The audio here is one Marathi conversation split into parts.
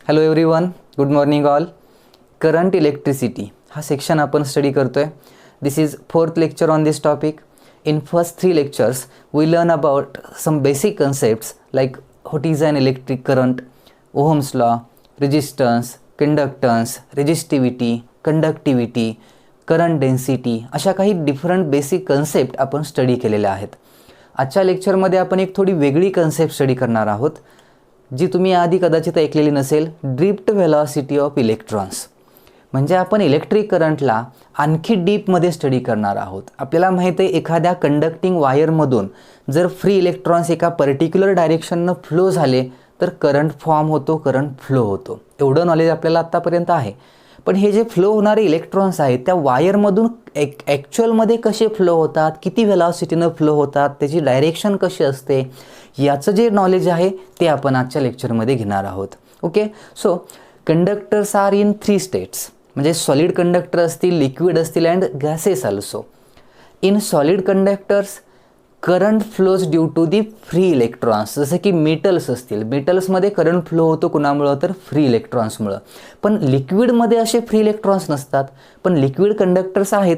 Hello everyone, good morning all. Current electricity हा सेक्शन आपण स्टडी करतो आहे. This is fourth lecture on this topic. In first 3 lectures we learn about some basic concepts like what is an electric current, Ohm's law, resistance, conductance, resistivity, conductivity, current density, अशा काही डिफरंट बेसिक कन्सेप्ट आपण स्टडी केलेल्या आहेत. आजच्या लेक्चरमध्ये आपण एक थोडी वेगळी कन्सेप्ट स्टडी करणार आहोत, जी तुम्ही आधी कदाचित ऐकलेली नसेल. Drift velocity of electrons. म्हणजे आपण इलेक्ट्रिक करंटला आणखी डीपमध्ये स्टडी करणार आहोत. आपल्याला माहीत आहे, एखाद्या कंडक्टिंग वायरमधून जर फ्री इलेक्ट्रॉन्स एका पर्टिक्युलर डायरेक्शननं फ्लो झाले तर करंट फॉर्म होतो, करंट फ्लो होतो. एवढं नॉलेज आपल्याला आत्तापर्यंत आहे. पण हे जे फ्लो होणारे इलेक्ट्रॉन्स आहेत त्या वायरमधून ॲक्च्युअलमध्ये कसे फ्लो होतात, किती व्हेलॉसिटीनं फ्लो होतात, त्याची डायरेक्शन कशी असते, याचं जे नॉलेज आहे ते आपण आजच्या लेक्चरमध्ये घेणार आहोत. Okay, so conductors are in 3 states. म्हणजे सॉलिड कंडक्टर असतील, लिक्विड असतील and gases also. In solid conductors current flows due to the free electrons. जसं की मेटल्स असतील, मेटल्समध्ये करंट फ्लो होतो कुणामुळं, तर फ्री इलेक्ट्रॉन्समुळं. पण लिक्विडमध्ये असे फ्री इलेक्ट्रॉन्स नसतात. पण लिक्विड कंडक्टर्स आहेत.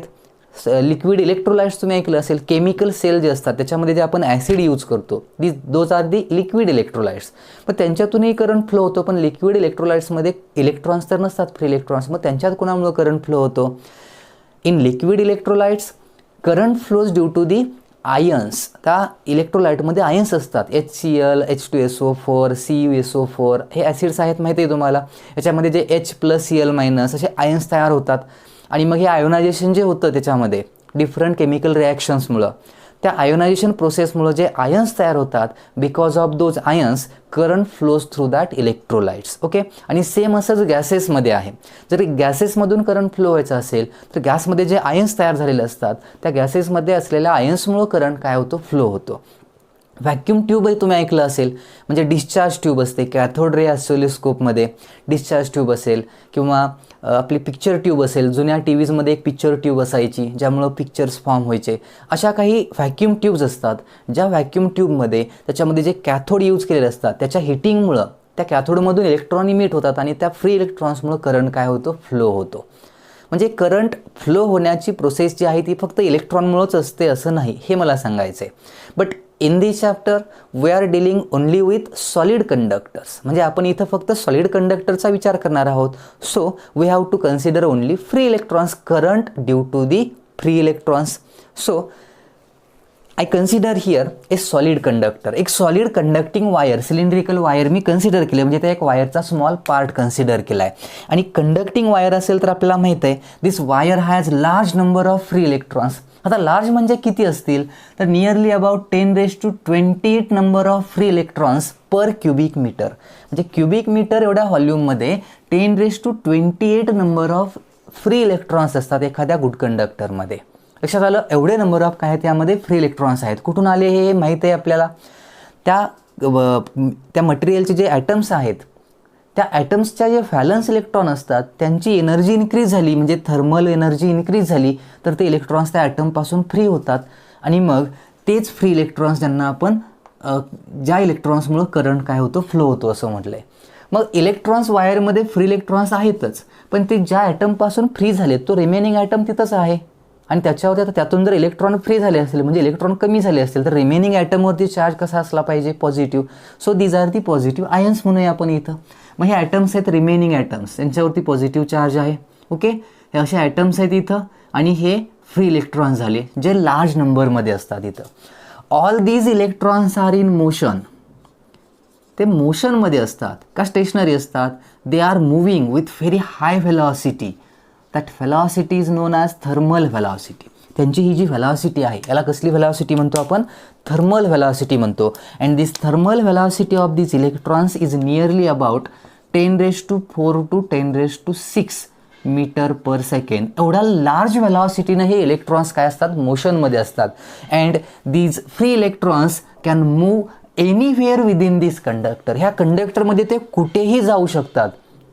लिक्विड इलेक्ट्रोलाइट्स तुम्ही ऐकलं असेल. केमिकल सेल जे असतात त्याच्यामध्ये जे आपण ॲसिड यूज करतो, those are the liquid electrolytes. पण त्यांच्यातूनही करंट फ्लो होतो. पण लिक्विड इलेक्ट्रोलाइट्समध्ये इलेक्ट्रॉन्स तर नसतात, फ्री इलेक्ट्रॉन्स. मग त्यांच्यात कुणामुळं करंट फ्लो होतो? In liquid electrolytes current flows due to the ions. त्या इलेक्ट्रोलाइटमध्ये आयन्स असतात. HCl, H2SO4, CuSO4 हे ॲसिड्स आहेत, माहिती आहे तुम्हाला. याच्यामध्ये जे H+Cl- असे आयन्स तयार होतात. आणि मग हे आयोनायझेशन जे होतं त्याच्यामध्ये डिफरंट केमिकल रिॲक्शन्समुळं, त्या आयोनायझेशन प्रोसेसमुळं जे आयन्स तयार होतात, because of those ions current flows through that electrolytes. Okay, आणि सेम असंच गॅसेसमध्ये आहे. जर गॅसेसमधून करंट फ्लो व्हायचा असेल तर गॅसमध्ये जे आयन्स तयार झालेले असतात त्या गॅसेसमध्ये असलेल्या आयन्समुळं करंट काय होतो? फ्लो होतो. व्हॅक्यूम ट्यूबही तुम्ही ऐकलं असेल. म्हणजे डिस्चार्ज ट्यूब असते. कॅथोड रे ऑसिलोस्कोपमध्ये डिस्चार्ज ट्यूब असेल किंवा आपली पिक्चर ट्यूब असेल. जुन्या टीव्हीजमध्ये एक पिक्चर ट्यूब असायची ज्यामुळं पिक्चर्स फॉर्म व्हायचे. अशा काही व्हॅक्यूम ट्यूब्स असतात, ज्या व्हॅक्यूम ट्यूबमध्ये त्याच्यामध्ये जे कॅथोड यूज केलेले असतात त्याच्या हिटिंगमुळं त्या कॅथोडमधून इलेक्ट्रॉन इमिट होतात आणि त्या फ्री इलेक्ट्रॉन्समुळं करंट काय होतो? फ्लो होतो. म्हणजे करंट फ्लो होण्याची प्रोसेस जी आहे ती फक्त इलेक्ट्रॉनमुळंच असते असं नाही, हे मला सांगायचं आहे. But in this chapter we are dealing only with solid conductors. म्हणजे आपण इथं फक्त सॉलिड कंडक्टरचा विचार करणार आहोत. So we have to consider only free electrons, current due to the free electrons. So I consider here a solid conductor. एक solid conducting wire, cylindrical wire मी कन्सिडर केले. म्हणजे त्या एक वायरचा स्मॉल पार्ट कन्सिडर केला आहे. आणि कंडक्टिंग वायर असेल तर आपल्याला माहीत आहे this wire has large number of free electrons. आता लार्ज म्हणजे किती असतील? तर nearly about 10⁻28 number of free electrons per cubic metre. म्हणजे क्युबिक मीटर एवढ्या व्हॉल्यूममध्ये 10⁻28 नंबर ऑफ फ्री इलेक्ट्रॉन्स असतात एखाद्या गुड कंडक्टरमध्ये. लक्षात आलं? एवढे नंबर ऑफ काय आहेत यामध्ये? फ्री इलेक्ट्रॉन्स आहेत. कुठून आले हे माहीत आहे आपल्याला. त्या मटेरियलचे जे ॲटम्स आहेत त्या ॲटम्सच्या जे व्हॅलन्स इलेक्ट्रॉन असतात त्यांची एनर्जी इन्क्रीज झाली, म्हणजे थर्मल एनर्जी इन्क्रीज झाली तर ते इलेक्ट्रॉन्स त्या ॲटमपासून फ्री होतात. आणि मग तेच फ्री इलेक्ट्रॉन्स ज्यांना आपण ज्या इलेक्ट्रॉन्समुळं करंट काय होतो? फ्लो होतो असं म्हटलं आहे. मग इलेक्ट्रॉन्स वायरमध्ये फ्री इलेक्ट्रॉन्स आहेतच, पण ते ज्या ॲटमपासून फ्री झाले तो रिमेनिंग ॲटम तिथंच आहे. आणि त्याच्यावरती आता त्यातून जर इलेक्ट्रॉन फ्री झाले असतील, म्हणजे इलेक्ट्रॉन कमी झाले असतील, तर रिमेनिंग ॲटमवरती चार्ज कसा असला पाहिजे? Positive. So these are the positive ions म्हणूया आपण इथं. मग हे ॲटम्स आहेत रिमेनिंग ॲटम्स, त्यांच्यावरती पॉझिटिव्ह चार्ज आहे. ओके, हे असे ॲटम्स आहेत इथं. आणि हे फ्री इलेक्ट्रॉन्स झाले जे लार्ज नंबरमध्ये असतात इथं. All these electrons are in motion. ते मोशनमध्ये असतात का स्टेशनरी असतात? They are moving with very high velocity. That velocity is non as thermal velocity. त्यांची ही जी व्हेलॉसिटी आहे याला कसली व्हेलॉसिटी म्हणतो आपण? थर्मल व्हेलॉसिटी म्हणतो. And this thermal velocity of this electrons is nearly about 10⁻4 to 10⁻6 metre per second. एवढ्या लार्ज व्हेलॉसिटीनं हे इलेक्ट्रॉन्स काय असतात? मोशनमध्ये असतात. And these free electrons can move anywhere within this conductor. ह्या कंडक्टरमध्ये ते कुठेही जाऊ शकतात.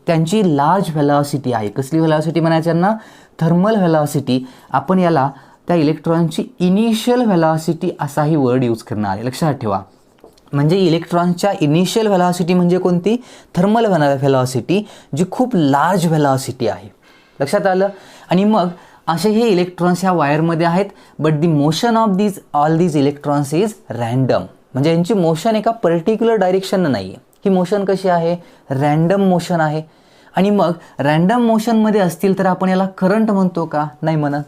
त्यांची लार्ज व्हेलॉसिटी आहे. कसली व्हेलॉसिटी म्हणायची यांना? Thermal velocity. आपण याला त्या इलेक्ट्रॉनची इनिशियल व्हेलॉसिटी असाही वर्ड यूज करणार आहे, लक्षात ठेवा. म्हणजे इलेक्ट्रॉनच्या इनिशियल व्हेलॉसिटी म्हणजे कोणती? थर्मल व्हेलॉसिटी, जी खूप लार्ज व्हेलॉसिटी आहे. लक्षात आलं? आणि मग असे हे इलेक्ट्रॉन्स ह्या वायरमध्ये आहेत, but the motion of all these electrons is random. म्हणजे यांची मोशन एका पर्टिक्युलर डायरेक्शननं नाही आहे. ही मोशन कशी आहे? रँडम मोशन आहे. आणि मग रँडम मोशनमध्ये असतील तर आपण याला करंट म्हणतो का? नाही म्हणत.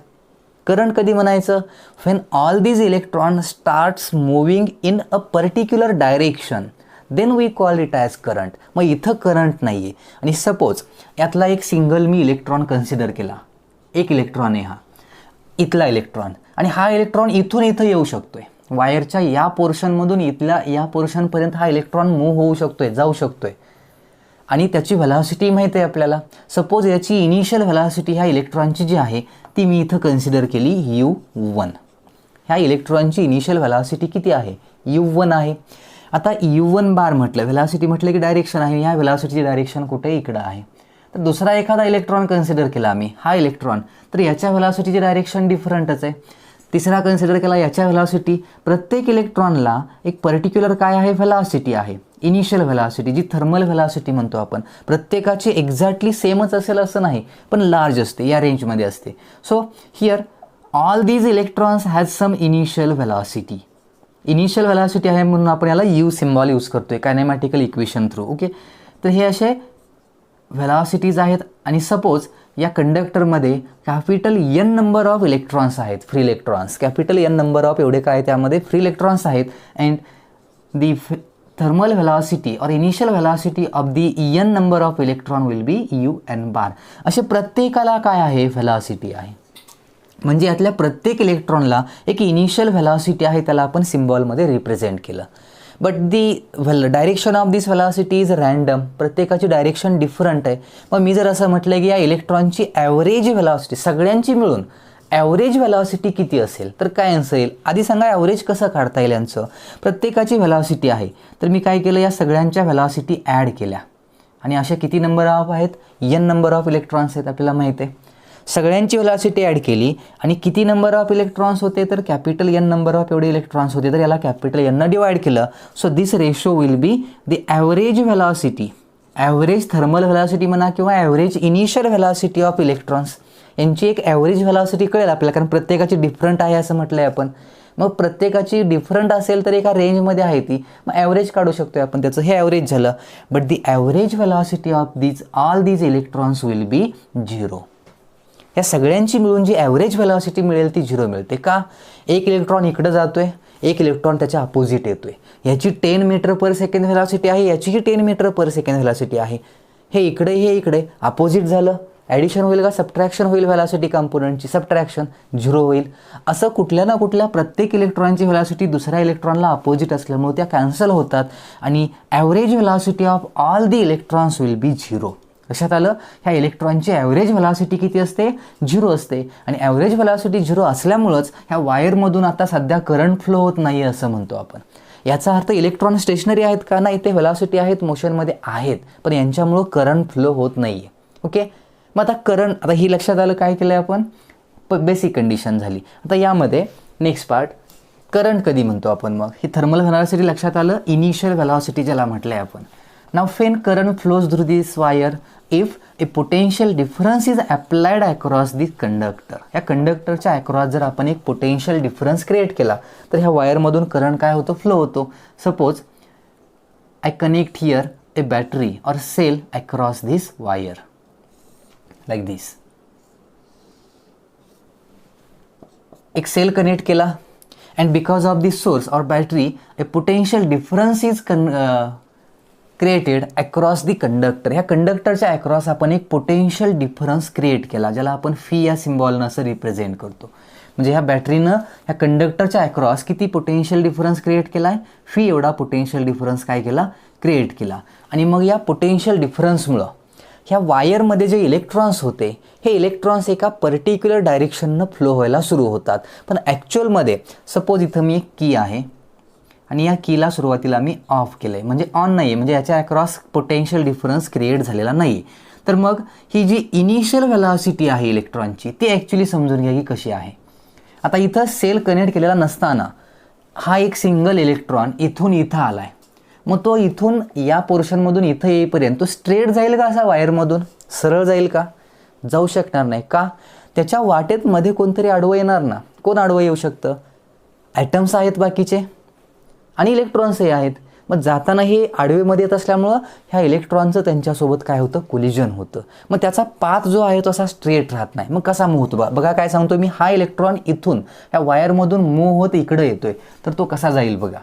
करंट कधी म्हणायचं? When all these electron starts moving in a particular direction, then we call it as current. मग इथं करंट नाही आहे. आणि सपोज यातला एक सिंगल मी इलेक्ट्रॉन कन्सिडर केला. एक इलेक्ट्रॉन आहे हा, इथला इलेक्ट्रॉन, आणि हा इलेक्ट्रॉन इथून इथं येऊ शकतोय. वायरच्या या पोर्शनमधून इथल्या या पोर्शनपर्यंत हा इलेक्ट्रॉन मूव्ह होऊ शकतोय, जाऊ शकतोय. आणि त्याची व्हेलॉसिटी माहिती आहे आपल्याला. सपोज याची इनिशियल व्हेलॉसिटी ह्या इलेक्ट्रॉनची जी आहे ती मी इथं कन्सिडर केली u1. ह्या इलेक्ट्रॉनची इनिशियल व्हेलॉसिटी किती आहे? u1 आहे. आता u1 बार म्हटलं, व्हेलॉसिटी म्हटलं की डायरेक्शन आहे. ह्या व्हेलॉसिटीची डायरेक्शन कुठे? इकडं आहे. तर दुसरा एखादा इलेक्ट्रॉन कन्सिडर केला आम्ही, हा इलेक्ट्रॉन, तर याच्या व्हेलॉसिटीची डायरेक्शन डिफरंटच आहे. तिसरा कन्सिडर केला, याच्या व्हेलॉसिटी. प्रत्येक इलेक्ट्रॉनला एक पर्टिक्युलर काय आहे? व्हेलॉसिटी आहे, इनिशियल व्हेलॉसिटी, जी थर्मल व्हेलॉसिटी म्हणतो आपण. प्रत्येकाची एक्झॅक्टली सेमच असेल असं नाही, पण लार्ज असते, या रेंजमध्ये असते. So here all these electrons has some initial velocity. Initial velocity आहे म्हणून आपण याला यू सिम्बॉल यूज करतोय कायनेमॅटिकल इक्वेशन थ्रू. ओके, तर हे असे व्हेलॉसिटीज आहेत. आणि सपोज या कंडक्टरमध्ये capital N number of electrons आहेत, free electrons. Capital N number of एवढे काय त्यामध्ये फ्री इलेक्ट्रॉन्स आहेत. And the thermal velocity or initial velocity of the n number of electron will be un bar. असे प्रत्येकाला काय आहे? व्हेलॉसिटी आहे. म्हणजे यातल्या प्रत्येक इलेक्ट्रॉनला एक इनिशियल व्हेलॉसिटी आहे, त्याला आपण सिम्बॉलमध्ये रिप्रेझेंट केलं. But the direction of this velocity is random. प्रत्येकाची डायरेक्शन डिफरंट आहे. मग मी जर असं म्हटलं की या इलेक्ट्रॉनची ॲव्हरेज व्हेलॉसिटी सगळ्यांची मिळून ॲव्हरेज व्हेलॉसिटी किती असेल, तर काय असेल? आधी सांगा ॲव्हरेज कसं काढता येईल यांचं. प्रत्येकाची व्हेलॉसिटी आहे, तर मी काय केलं? या सगळ्यांच्या व्हेलॉसिटी ॲड केल्या. आणि अशा किती नंबर ऑफ आहेत? एन नंबर ऑफ इलेक्ट्रॉन्स आहेत, आपल्याला माहीत आहे. सगळ्यांची व्हेलॉसिटी ॲड केली आणि किती नंबर ऑफ इलेक्ट्रॉन्स होते? तर कॅपिटल एन नंबर ऑफ एवढे इलेक्ट्रॉन्स होते, तर याला कॅपिटल एननं डिवाइड केलं. So this ratio will be the average velocity, average thermal velocity म्हणा किंवा average initial velocity of electrons. यांची एक ॲव्हरेज व्हेलॉसिटी कळेल आपल्याला, कारण प्रत्येकाची डिफरंट आहे असं म्हटलं आहे आपण. मग प्रत्येकाची डिफरंट असेल तर एका रेंजमध्ये आहे ती, मग ॲव्हरेज काढू शकतो आपण त्याचं. हे ॲव्हरेज झालं. But the average velocity of all these electrons will be 0. या सगळ्यांची मिळून जी ॲव्हरेज व्हेलॉसिटी मिळेल ती 0 मिळते. का? एक इलेक्ट्रॉन इकडं जातोय, एक इलेक्ट्रॉन त्याच्या अपोजिट येतोय. याची 10 मीटर पर सेकंड व्हेलॉसिटी आहे, याचीही 10 मीटर पर सेकंड व्हेलॉसिटी आहे. हे इकडे अपोजिट झालं, ॲडिशन होईल का सबट्रॅक्शन होईल? व्हेलॉसिटी कंपोनंटची सबट्रॅक्शन 0 होईल. असं कुठल्या ना कुठल्या प्रत्येक इलेक्ट्रॉनची व्हेलॉसिटी दुसऱ्या इलेक्ट्रॉनला अपोजिट असल्यामुळे त्या कॅन्सल होतात आणि average velocity of all the electrons will be 0. लक्षात आलं? ह्या इलेक्ट्रॉनची ॲव्हरेज व्हेलॉसिटी किती असते? 0 असते. आणि ॲव्हरेज व्हेलॉसिटी 0 असल्यामुळंच ह्या वायरमधून आता सध्या करंट फ्लो होत नाही आहे असं म्हणतो आपण. याचा अर्थ इलेक्ट्रॉन स्टेशनरी आहेत का? नाही, ते व्हेलॉसिटी आहेत, मोशनमध्ये आहेत, पण यांच्यामुळं करंट फ्लो होत नाही आहे. ओके, मग आता करंट, आता ही लक्षात आलं काय केलं आहे आपण? बेसिक कंडिशन झाली. आता यामध्ये नेक्स्ट पार्ट, करंट कधी म्हणतो आपण? मग ही थर्मल व्हेलॉसिटी लक्षात आलं, इनिशियल व्हेलॉसिटी ज्याला म्हटलं आहे आपण. Now when current flows through this wire if a potential difference is applied across this conductor. या कंडक्टरच्या अक्रॉस जर आपण एक पोटेन्शियल डिफरन्स क्रिएट केला तर ह्या वायरमधून करंट काय होतो? फ्लो होतो. Suppose I connect here a battery or cell across this wire like this. एक सेल कनेक्ट केला and because of this source or battery a potential difference is created across the conductor. ह्या कंडक्टरच्या अक्रॉस आपण एक पोटेन्शियल डिफरन्स क्रिएट केला, ज्याला आपण फी या सिम्बॉलनं असं रिप्रेझेंट करतो. म्हणजे ह्या बॅटरीनं ह्या कंडक्टरच्या अक्रॉस किती पोटेन्शियल डिफरन्स क्रिएट केला आहे? फी एवढा पोटेन्शियल डिफरन्स काय केला? क्रिएट केला. आणि मग या पोटेन्शियल डिफरन्समुळं ह्या वायरमध्ये जे इलेक्ट्रॉन्स होते, हे इलेक्ट्रॉन्स एका पर्टिक्युलर डायरेक्शननं फ्लो व्हायला सुरू होतात. पण ॲक्च्युअलमध्ये सपोज इथं मी एक की आहे आणि या कीला सुरुवातीला मी ऑफ केलं आहे, म्हणजे ऑन नाही आहे, म्हणजे याच्या अक्रॉस पोटेन्शियल डिफरन्स क्रिएट झालेला नाही. तर मग ही जी इनिशियल व्हेलॉसिटी आहे इलेक्ट्रॉनची, ती ॲक्च्युली समजून घ्या की कशी आहे. आता इथं सेल कनेक्ट केलेला नसताना हा एक सिंगल इलेक्ट्रॉन इथून इथं आला आहे, मग तो इथून या पोर्शनमधून इथं येईपर्यंत तो स्ट्रेट जाईल का असा वायरमधून? सरळ जाईल का? जाऊ शकणार नाही. का? त्याच्या वाटेत मध्ये कोणतरी आडवं येणार ना. कोण आडवं येऊ शकतं? ॲटम्स आहेत बाकीचे आणि इलेक्ट्रॉन्सही आहेत. मग जाताना हे आडवेमध्ये येत असल्यामुळं ह्या इलेक्ट्रॉनचं त्यांच्यासोबत काय होतं? कोलिजन होतं. मग त्याचा पाथ जो आहे तो असा स्ट्रेट राहत नाही. मग कसा मूव्ह होतो? बघा काय सांगतो मी, हा इलेक्ट्रॉन इथून ह्या वायरमधून मूव्ह होत इकडं येतोय, तर तो कसा जाईल बघा.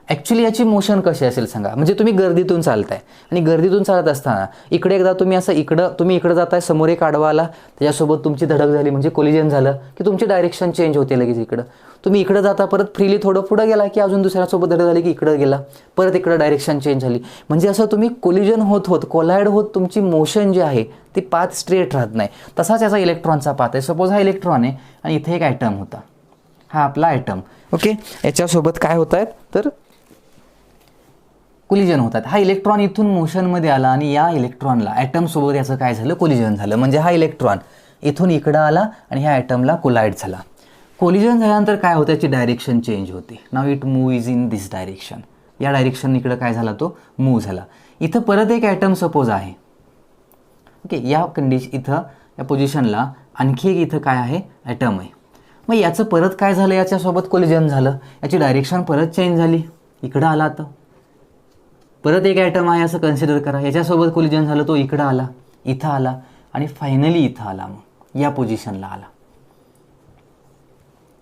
ॲक्च्युली याची मोशन कशी असेल सांगा. म्हणजे तुम्ही गर्दीतून चालताय आणि गर्दीतून चालत असताना इकडे एकदा तुम्ही असं तुम्ही इकडं जाताय, समोर एक आडवा आला, त्याच्यासोबत तुमची धडक झाली म्हणजे कोलिजन झालं की तुमची डायरेक्शन चेंज होते लगेच. इकडं तुम्ही इकडं जाता, परत फ्रीली थोडं पुढं गेला की अजून दुसऱ्यासोबत धडक झाली की इकडं गेला, परत इकडं डायरेक्शन चेंज झाली. म्हणजे असं तुम्ही कोलिजन होत होत, कोलाईड होत तुमची मोशन जी आहे ती पाथ स्ट्रेट राहत नाही. तसाच याचा इलेक्ट्रॉनचा पाथ आहे. सपोज हा इलेक्ट्रॉन आहे आणि इथे एक ॲटम होता, हा आपला ॲटम. ओके, याच्यासोबत काय होत आहेत तर कोलिजन होतात. हा इलेक्ट्रॉन इथून मोशनमध्ये आला आणि या इलेक्ट्रॉनला ॲटमसोबत याचं काय झालं? कोलिजन झालं. म्हणजे हा इलेक्ट्रॉन इथून इकडं आला आणि ह्या ॲटमला कोलाईड झाला. कोलिजन झाल्यानंतर काय होतं? याची डायरेक्शन चेंज होते. Now it move is in this direction. या डायरेक्शन इकडं काय झाला? तो मूव्ह झाला. इथं परत एक ॲटम सपोज आहे. ओके, या इथं या पोझिशनला आणखी एक इथं काय आहे? ॲटम आहे. मग याचं परत काय झालं? याच्यासोबत कोलिजन झालं, याची डायरेक्शन परत चेंज झाली, इकडं आला. आता परत एक ॲटम आहे असं कन्सिडर करा, याच्यासोबत कोलिजन झालं, तो इकडं आला, इथं आला आणि फायनली इथं आला. मग या पोझिशनला आला.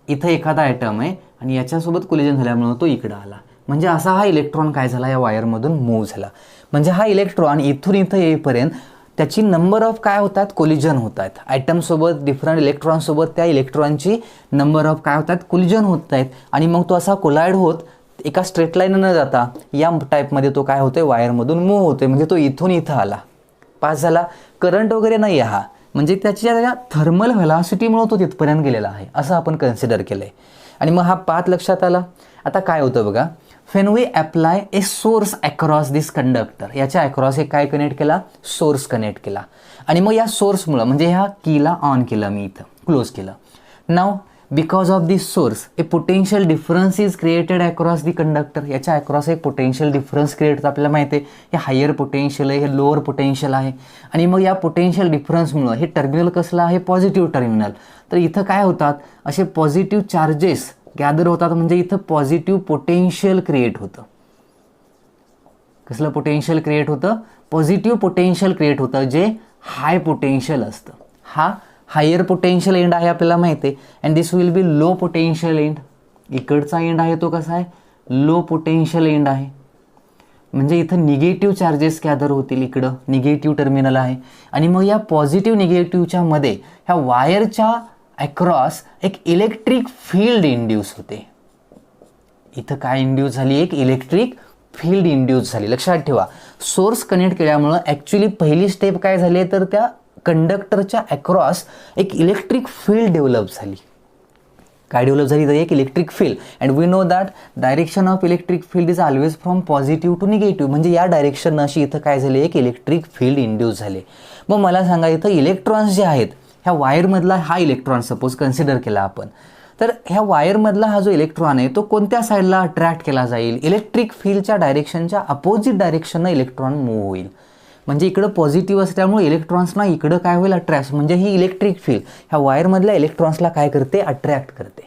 इथं एखादा ॲटम आहे आणि याच्यासोबत कोलिजन झाल्यामुळं तो इकडं आला. म्हणजे असा हा इलेक्ट्रॉन काय झाला? या वायरमधून मूव्ह झाला. म्हणजे हा इलेक्ट्रॉन इथून इथं येईपर्यंत त्याची नंबर ऑफ काय होतात? कोलिजन होत आहेत. ॲटमसोबत, डिफरंट इलेक्ट्रॉनसोबत त्या इलेक्ट्रॉनची नंबर ऑफ काय होतात? कोलिजन होत आहेत. आणि मग तो असा कोलाईड होत एका स्ट्रेट लाईन न जाता या टाईपमध्ये तो काय होतोय? वायरमधून मूव्ह होतोय. म्हणजे तो इथून इथं आला, पास झाला. करंट वगैरे नाही आहे हा, म्हणजे त्याच्या थर्मल व्हेलॉसिटीमुळे तो तिथपर्यंत गेलेला आहे असं आपण कन्सिडर केलं आहे. आणि मग हा पाथ लक्षात आला. आता काय होतं बघा, when we apply a source across this conductor, याच्या अक्रॉस एक काय कनेक्ट केला? सोर्स कनेक्ट केला. आणि मग या सोर्समुळं म्हणजे ह्या कीला ऑन केलं मी, इथं क्लोज केलं. Now because of this source a potential difference is created across the conductor. याच्या अक्रॉस एक पोटेन्शियल डिफरन्स क्रिएट होतं. आपल्याला माहिती आहे हे हायर पोटेन्शियल आहे, हे लोअर पोटेन्शियल आहे. आणि मग या पोटेन्शियल डिफरन्समुळं हे टर्मिनल कसलं आहे? Positive terminal. तर इथं काय होतात? असे पॉझिटिव्ह चार्जेस गॅदर होतात. म्हणजे इथं पॉझिटिव्ह पोटेन्शियल क्रिएट होतं. कसलं पोटेन्शियल क्रिएट होतं? पॉझिटिव्ह पोटेन्शियल क्रिएट होतं, जे हाय पोटेन्शियल असतं. हा हायर पोटेन्शियल एंड आहे आपल्याला माहिती आहे. And this will B low potential end. इकडचा एंड आहे तो कसा आहे? लो पोटेन्शियल एंड आहे. म्हणजे इथं निगेटिव्ह चार्जेस गॅदर होतील, इकडं निगेटिव्ह टर्मिनल आहे. आणि मग या पॉझिटिव्ह निगेटिव्हच्या मध्ये ह्या वायरच्या अक्रॉस एक इलेक्ट्रिक फील्ड इंड्यूस होते. इथं काय इंड्यूस झाली? एक इलेक्ट्रिक फील्ड इंड्यूस झाली. लक्षात ठेवा, सोर्स कनेक्ट केल्यामुळं ॲक्च्युली पहिली स्टेप काय झाली तर त्या कंडक्टरच्या अक्रॉस एक इलेक्ट्रिक फील्ड डेव्हलप झाली. काय डेव्हलप झाली तर एक electric field. And we know that direction of electric field is always from positive to negative. म्हणजे या डायरेक्शन अशी इथं काय झाली? एक इलेक्ट्रिक फील्ड इंड्यूस झाले. मग मला सांगा, इथं इलेक्ट्रॉन्स जे आहेत ह्या वायरमधला हा इलेक्ट्रॉन सपोज कन्सिडर केला आपण, तर ह्या वायरमधला हा जो इलेक्ट्रॉन आहे तो कोणत्या साईडला अट्रॅक्ट केला जाईल? इलेक्ट्रिक फील्डच्या डायरेक्शनच्या अपोजिट डायरेक्शननं इलेक्ट्रॉन मूव्ह होईल. म्हणजे इकडं पॉझिटिव्ह असल्यामुळे इलेक्ट्रॉन्सना इकडं काय होईल? अट्रॅक्ट. म्हणजे ही इलेक्ट्रिक फील्ड ह्या वायरमधल्या इलेक्ट्रॉन्सला काय करते? अट्रॅक्ट करते.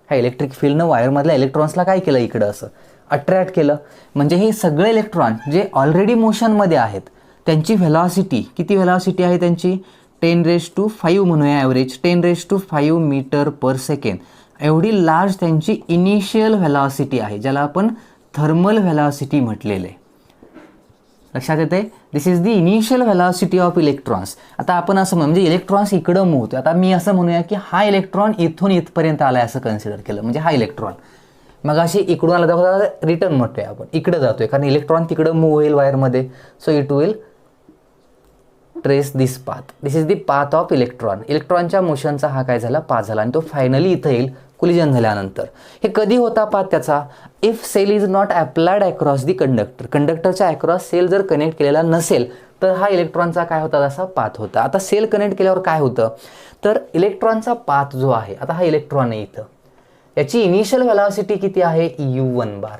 ह्या इलेक्ट्रिक फील्डनं वायरमधल्या इलेक्ट्रॉन्सला काय केलं? इकडं असं अट्रॅक्ट केलं. म्हणजे हे सगळे इलेक्ट्रॉन जे ऑलरेडी मोशनमध्ये आहेत त्यांची व्हेलॉसिटी, किती व्हेलॉसिटी आहे त्यांची? 10⁵ म्हणूया ॲव्हरेज, 10⁵ मीटर पर सेकंड एवढी लार्ज त्यांची इनिशियल व्हेलॉसिटी आहे, ज्याला आपण थर्मल व्हेलॉसिटी म्हटलेलं आहे. लक्षात येते? This is the initial velocity of electrons. आता आपण असं म्हणजे इलेक्ट्रॉन्स इकडं मूव्ह होतो. आता मी असं म्हणूया की हा इलेक्ट्रॉन इथून इथपर्यंत आला आहे असं कन्सिडर केलं. म्हणजे हा इलेक्ट्रॉन मग अशी इकडून आला तर रिटर्न म्हणतोय आपण, इकडं जातोय कारण इलेक्ट्रॉन तिकडं मूव्ह होईल वायरमध्ये. So it will trace this path. This is the path of electron. इलेक्ट्रॉनच्या मोशनचा हा काय झाला? पाथ झाला. आणि तो फायनली इथं येईल कोलिजन झाल्यानंतर. हे कधी होता पाथ त्याचा? If cell is not applied across the conductor. कंडक्टरच्या अक्रॉस सेल जर कनेक्ट केलेला नसेल तर हा इलेक्ट्रॉनचा काय होता? असा पाथ होता. आता सेल कनेक्ट केल्यावर काय होतं तर इलेक्ट्रॉनचा पाथ जो आहे, आता हा इलेक्ट्रॉन आहे इथं, याची इनिशियल व्हेलॉसिटी किती आहे? u1 बार.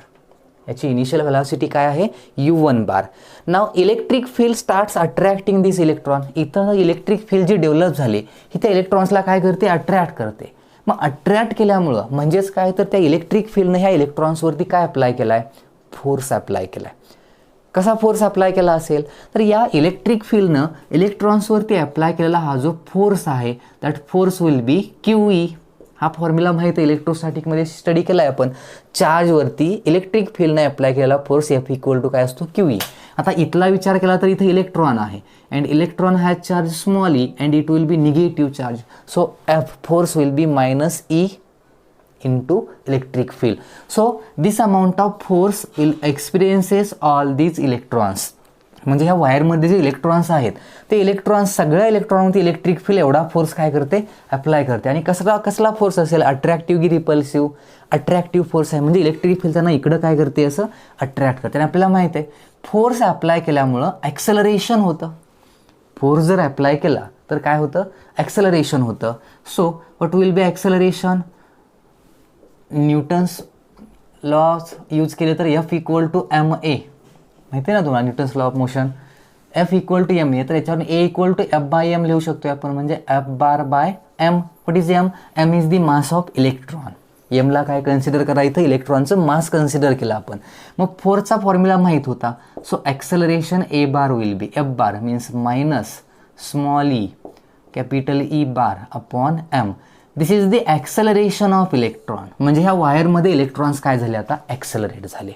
याची इनिशियल व्हेलॉसिटी काय आहे u1 बार. नाव इलेक्ट्रिक फील्ड स्टार्ट्स अट्रॅक्टिंग दिस इलेक्ट्रॉन. इथं इलेक्ट्रिक फील्ड जी डेव्हलप झाली ही त्या इलेक्ट्रॉन्सला काय करते अट्रॅक्ट करते. मग अट्रॅक्ट केल्यामुळं म्हणजेच काय तर त्या इलेक्ट्रिक फील्डने ह्या इलेक्ट्रॉन्सवरती काय अप्लाय केला आहे फोर्स अप्लाय केला आहे. कसा फोर्स अप्लाय केला असेल तर या इलेक्ट्रिक फील्डनं इलेक्ट्रॉन्सवरती अप्लाय केलेला हा जो फोर्स आहे that force will be QE. हा फॉर्म्युला माहीत आहे इलेक्ट्रोस्टॅटिकमध्ये स्टडी केला आहे आपण. चार्जवरती इलेक्ट्रिक फील्डने अप्लाय केलेला फोर्स F इक्वल टू काय असतो QE. आता इथला विचार केला तर इथं इलेक्ट्रॉन आहे and electron has charge small E and it will B negative charge. So F force will be -E into electric field. So this amount of force will experiences all these electrons. म्हणजे ह्या वायरमध्ये जे इलेक्ट्रॉन्स आहेत ते इलेक्ट्रॉन्स सगळ्या इलेक्ट्रॉनवरती इलेक्ट्रिक फील्ड एवढा फोर्स काय करते अप्लाय करते. आणि कसला फोर्स असेल अट्रॅक्टिव्ह की रिपल्सिव्ह. अट्रॅक्टिव्ह फोर्स आहे म्हणजे इलेक्ट्रिक फील्ड त्यांना इकडं काय करते असं अट्रॅक्ट करते. आणि आपल्याला माहिती आहे फोर्स अप्लाय केल्यामुळं ॲक्सेलरेशन होतं. फोर्स जर अप्लाय केला तर काय होतं ॲक्सेलरेशन होतं. So what will be acceleration Newton's laws use केले तर F इक्वल टू ma माहिती आहे ना तुम्हाला Newton's law of motion. F equal to ma तर याच्यावर A इक्वल टू F/m लिहू शकतो आपण म्हणजे F bar by m. What is m? m is the mass of electron. एमला काय कन्सिडर करा इथं इलेक्ट्रॉनचं मास कन्सिडर केलं आपण. मग फोर्सचा फॉर्म्युला माहीत होता. So acceleration A bar will be F bar means minus small e capital E bar upon m. This is the acceleration of electron. म्हणजे ह्या वायरमध्ये इलेक्ट्रॉन्स काय झाले आता ॲक्सेलरेट झाले.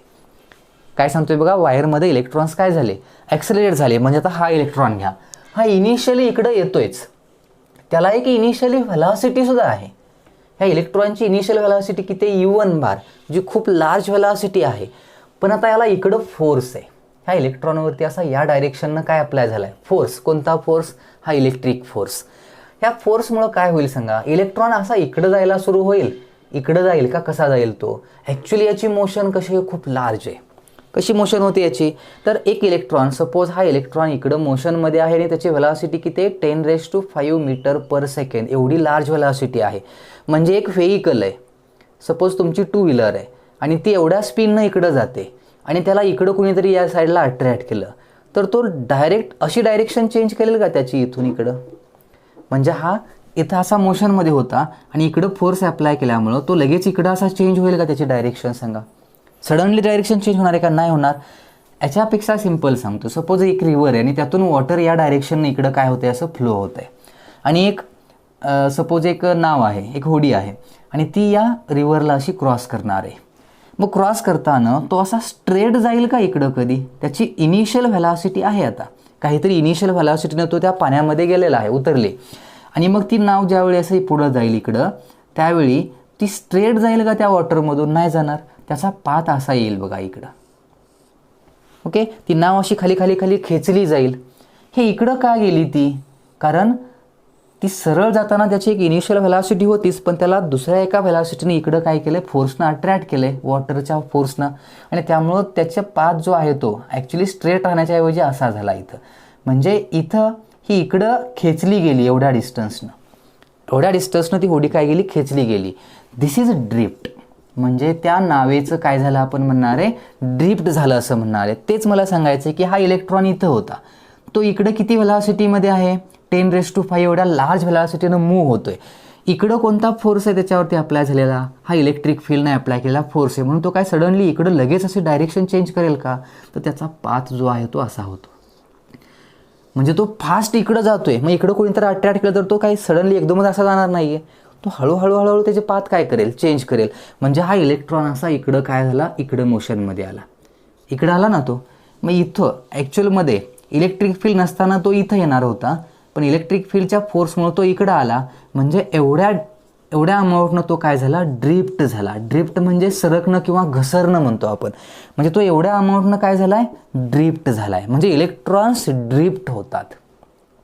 काय सांगतोय बघा वायरमध्ये इलेक्ट्रॉन्स काय झाले ॲक्सेलरेट झाले. म्हणजे आता हा इलेक्ट्रॉन घ्या हा इनिशियली इकडं येतोयच त्याला एक इनिशियली व्हेलॉसिटी सुद्धा आहे. ह्या इलेक्ट्रॉनची इनिशियल व्हेलॉसिटी किती आहे u1 बार जी खूप लार्ज व्हेलॉसिटी आहे. पण आता याला इकडं फोर्स आहे ह्या इलेक्ट्रॉनवरती असा या डायरेक्शननं काय अप्लाय झाला आहे फोर्स. कोणता फोर्स हा इलेक्ट्रिक फोर्स. ह्या फोर्समुळं काय होईल सांगा इलेक्ट्रॉन असा इकडं जायला सुरू होईल. इकडं जाईल का कसा जाईल तो ॲक्च्युली याची मोशन कशी आहे खूप लार्ज आहे. कशी मोशन होते याची तर एक इलेक्ट्रॉन सपोज हा इलेक्ट्रॉन इकडं मोशनमध्ये आहे आणि त्याची व्हेलॉसिटी किती आहे 10⁵ मीटर पर सेकंड एवढी लार्ज व्हेलॉसिटी आहे. म्हणजे एक व्हेइकल आहे सपोज तुमची 2 व्हीलर आहे आणि ती एवढ्या स्पीडनं इकडं जाते आणि त्याला इकडं कुणीतरी या साईडला अट्रॅक्ट केलं तर तो डायरेक्ट अशी डायरेक्शन चेंज करेल का त्याची इथून इकडं. म्हणजे हा इथं असा मोशनमध्ये होता आणि इकडं फोर्स अप्लाय केल्यामुळं तो लगेच इकडं असा चेंज होईल का त्याची डायरेक्शन सांगा. सडनली डायरेक्शन चेंज होणार आहे का नाही होणार. याच्यापेक्षा सिम्पल सांगतो सपोज एक रिव्हर आहे आणि त्यातून वॉटर या डायरेक्शनने इकडं काय होतं असं फ्लो होतं आहे. आणि एक सपोज एक नाव आहे एक होडी आहे आणि ती या रिव्हरला अशी क्रॉस करणार आहे. मग क्रॉस करताना तो असा स्ट्रेट जाईल का इकडं कधी त्याची इनिशियल व्हेलॉसिटी आहे आता काहीतरी इनिशियल व्हेलॉसिटीनं तो त्या पाण्यामध्ये गेलेला आहे उतरले आणि मग ती नाव ज्यावेळी असं पुढं जाईल इकडं त्यावेळी ती स्ट्रेट जाईल का त्या वॉटरमधून नाही जाणार. त्याचा पाथ असा येईल बघा इकडं. ओके ती नाव अशी खाली खाली खाली खेचली जाईल. हे इकडं का गेली ती कारण ती सरळ जाताना त्याची एक इनिशियल व्हेलॉसिटी होतीच पण त्याला दुसऱ्या एका व्हेलॉसिटीने इकडं काय केलं फोर्सनं अट्रॅक्ट केलं आहे वॉटरच्या फोर्सनं आणि त्यामुळं त्याचा पाथ जो आहे तो ॲक्च्युली स्ट्रेट राहण्याच्या ऐवजी असा झाला इथं. म्हणजे इथं ही इकडं खेचली गेली एवढ्या डिस्टन्सनं ती होडी काय गेली खेचली गेली. दिस इज ड्रिफ्ट. म्हणजे त्या नावेचं काय झालं आपण म्हणणार आहे ड्रिफ्ट झालं असं म्हणणार आहे. तेच मला सांगायचं आहे की हा इलेक्ट्रॉन इथं होता तो इकडं किती व्हेलॉसिटीमध्ये आहे 10⁵ एवढ्या लार्ज व्हेलॉसिटीनं मूव्ह होतोय. इकडं कोणता फोर्स आहे त्याच्यावरती अप्लाय झालेला हा इलेक्ट्रिक फील्डने अप्लाय केलेला फोर्स आहे म्हणून तो काय सडनली इकडं लगेच असे डायरेक्शन चेंज करेल का तर त्याचा पाथ जो आहे तो असा होतो. म्हणजे तो फास्ट इकडं जातोय मग इकडं कोणीतरी अट्रॅक्ट केलं तर तो काही सडनली एकदमच असा जाणार नाही आहे. तो हळूहळू त्याचे पाथ काय करेल चेंज करेल. म्हणजे हा इलेक्ट्रॉन असा इकडं काय झाला इकडं मोशनमध्ये आला इकडं आला ना तो. मग इथं ॲक्च्युअलमध्ये इलेक्ट्रिक फील्ड नसताना तो इथं येणार होता पण इलेक्ट्रिक फील्डच्या फोर्समुळे तो इकडं आला. म्हणजे एवढ्या अमाऊंटनं तो काय झाला ड्रिफ्ट झाला. ड्रिफ्ट म्हणजे सरकणं किंवा घसरणं म्हणतो आपण. म्हणजे तो एवढ्या अमाऊंटनं काय झाला आहे ड्रिफ्ट झाला आहे. म्हणजे इलेक्ट्रॉन्स ड्रिफ्ट होतात.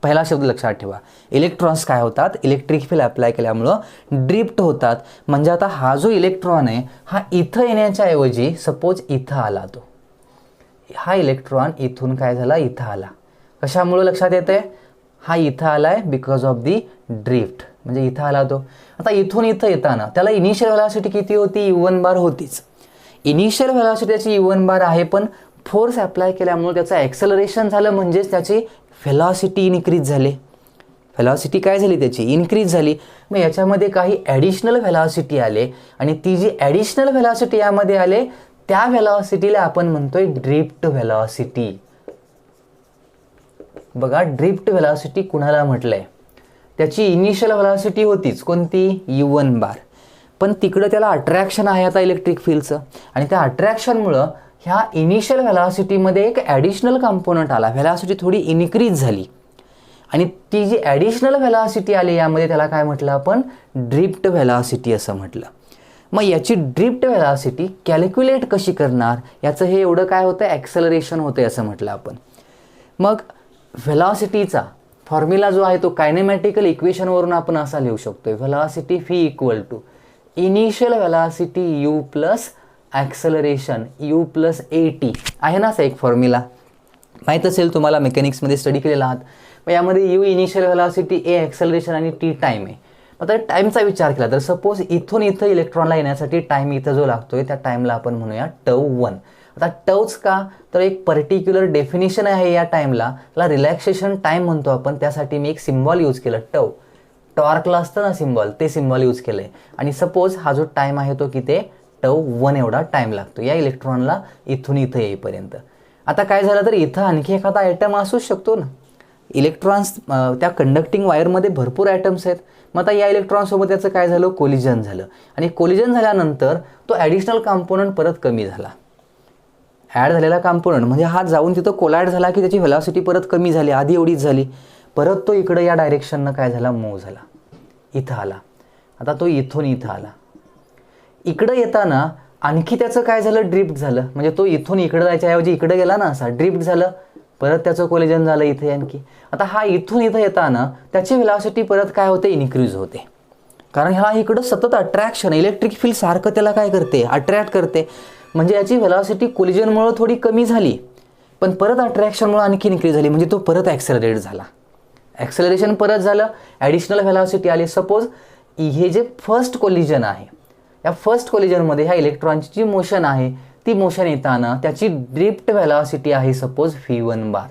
पहिला शब्द लक्षात ठेवा इलेक्ट्रॉन्स काय होतात इलेक्ट्रिक फील्ड अप्लाय केल्यामुळं ड्रिफ्ट होतात. म्हणजे आता हा जो इलेक्ट्रॉन आहे हा इथं येण्याच्या ऐवजी सपोज इथं आला तो हा इलेक्ट्रॉन इथून काय झाला इथं आला. कशामुळं लक्षात येते हा इथं आला आहे बिकॉज ऑफ दी ड्रिफ्ट. म्हणजे इथं आला तो. आता इथून इथं येताना त्याला इनिशियल व्हेलॉसिटी किती होती u1 बार होतीच. इनिशियल व्हेलॉसिटी त्याची u1 बार आहे, पण फोर्स अप्लाय केल्यामुळे त्याचं ॲक्सेलरेशन झालं, म्हणजेच त्याची व्हेलॉसिटी इन्क्रीज झाली. व्हेलॉसिटी काय झाली त्याची इन्क्रीज झाली. मग याच्यामध्ये काही ॲडिशनल व्हेलॉसिटी आले आणि ती जी ॲडिशनल व्हेलॉसिटी यामध्ये आले त्या व्हेलॉसिटीला आपण म्हणतोय ड्रिफ्ट व्हेलॉसिटी. बघा ड्रिफ्ट व्हेलॉसिटी कुणाला म्हटलंय, त्याची इनिशियल व्हेलॉसिटी होतीच कोणती u1 बार, पण तिकडं त्याला अट्रॅक्शन आहे आता इलेक्ट्रिक फील्डचं, आणि त्या अट्रॅक्शनमुळं ह्या इनिशियल व्हेलॉसिटीमध्ये एक ॲडिशनल कंपोनंट आला, व्हेलॉसिटी थोडी इन्क्रीज झाली, आणि ती जी ॲडिशनल व्हेलॉसिटी आली यामध्ये त्याला काय म्हटलं आपण ड्रिफ्ट व्हेलॉसिटी असं म्हटलं. मग याची ड्रिफ्ट व्हेलॉसिटी कॅल्क्युलेट कशी करणार, याचं हे एवढं काय होतं ॲक्सेलरेशन होतं असं म्हटलं आपण. मग व्हेलॉसिटीचा फॉर्म्युला जो आहे तो कायनेमॅटिकल इक्वेशनवरून आपण असा लिहू शकतो, velocity v equal to initial velocity u plus acceleration u plus at आहे ना असा एक फॉर्म्युला, माहीत असेल तुम्हाला, मेकॅनिक्समध्ये स्टडी केलेला आहात. मग यामध्ये u initial velocity, a acceleration आणि t टाईम आहे. आता टाईमचा विचार केला तर सपोज इथून इथं इलेक्ट्रॉनला येण्यासाठी टाईम इथं जो लागतोय त्या टाईमला आपण म्हणूया τ1. आता टवच का, तर एक पर्टिक्युलर डेफिनेशन आहे या टाईमला, त्याला रिलॅक्सेशन टाईम म्हणतो आपण, त्यासाठी मी एक सिम्बॉल यूज केलं टव. टॉर्कला असतं ना सिम्बॉल, ते सिम्बॉल यूज केलं आहे. आणि सपोज हा जो टाईम आहे तो किती τ1 एवढा टाईम लागतो या इलेक्ट्रॉनला इथून इथं येईपर्यंत. आता काय झालं तर इथं आणखी एखादा ॲटम असूच शकतो ना, इलेक्ट्रॉन्स त्या कंडक्टिंग वायरमध्ये भरपूर ॲटम्स आहेत. मग आता या इलेक्ट्रॉनसोबत त्याचं काय झालं कोलिजन झालं, आणि कोलिजन झाल्यानंतर तो ॲडिशनल कंपोनंट परत कमी झाला. ॲड झालेला कंपोनंट म्हणजे हा जाऊन तिथं कोलाइड झाला की त्याची व्हेलॉसिटी परत कमी झाली, आधी एवढीच झाली, परत तो इकडं या डायरेक्शननं काय झाला मूव्ह झाला, इथं आला. आता तो इथून इथं आला, इकडं येताना आणखी त्याचं काय झालं ड्रिफ्ट झालं, म्हणजे तो इथून इकडं जायच्याऐवजी इकडं गेला ना असा ड्रिफ्ट झालं, परत त्याचं कोलिजन झालं इथे आणखी. आता हा इथून इथं येताना त्याची व्हेलॉसिटी परत काय होते इन्क्रीज होते, कारण ह्याला इकडं सतत अट्रॅक्शन, इलेक्ट्रिक फील्ड सारखं त्याला काय करते अट्रॅक्ट करते, म्हणजे याची व्हेलॉसिटी कोलिजनमुळे थोडी कमी झाली, पण परत अट्रॅक्शनमुळे आणखी इन्क्रीज झाली, म्हणजे तो परत ॲक्सेलरेट झाला, ॲक्सेलरेशन परत झालं, ॲडिशनल व्हेलॉसिटी आली. सपोज हे जे फर्स्ट कोलिजन आहे, या फर्स्ट कोलिजनमध्ये ह्या इलेक्ट्रॉनची जी मोशन आहे ती मोशन येताना त्याची ड्रिफ्ट व्हेलॉसिटी आहे सपोज v1 बार.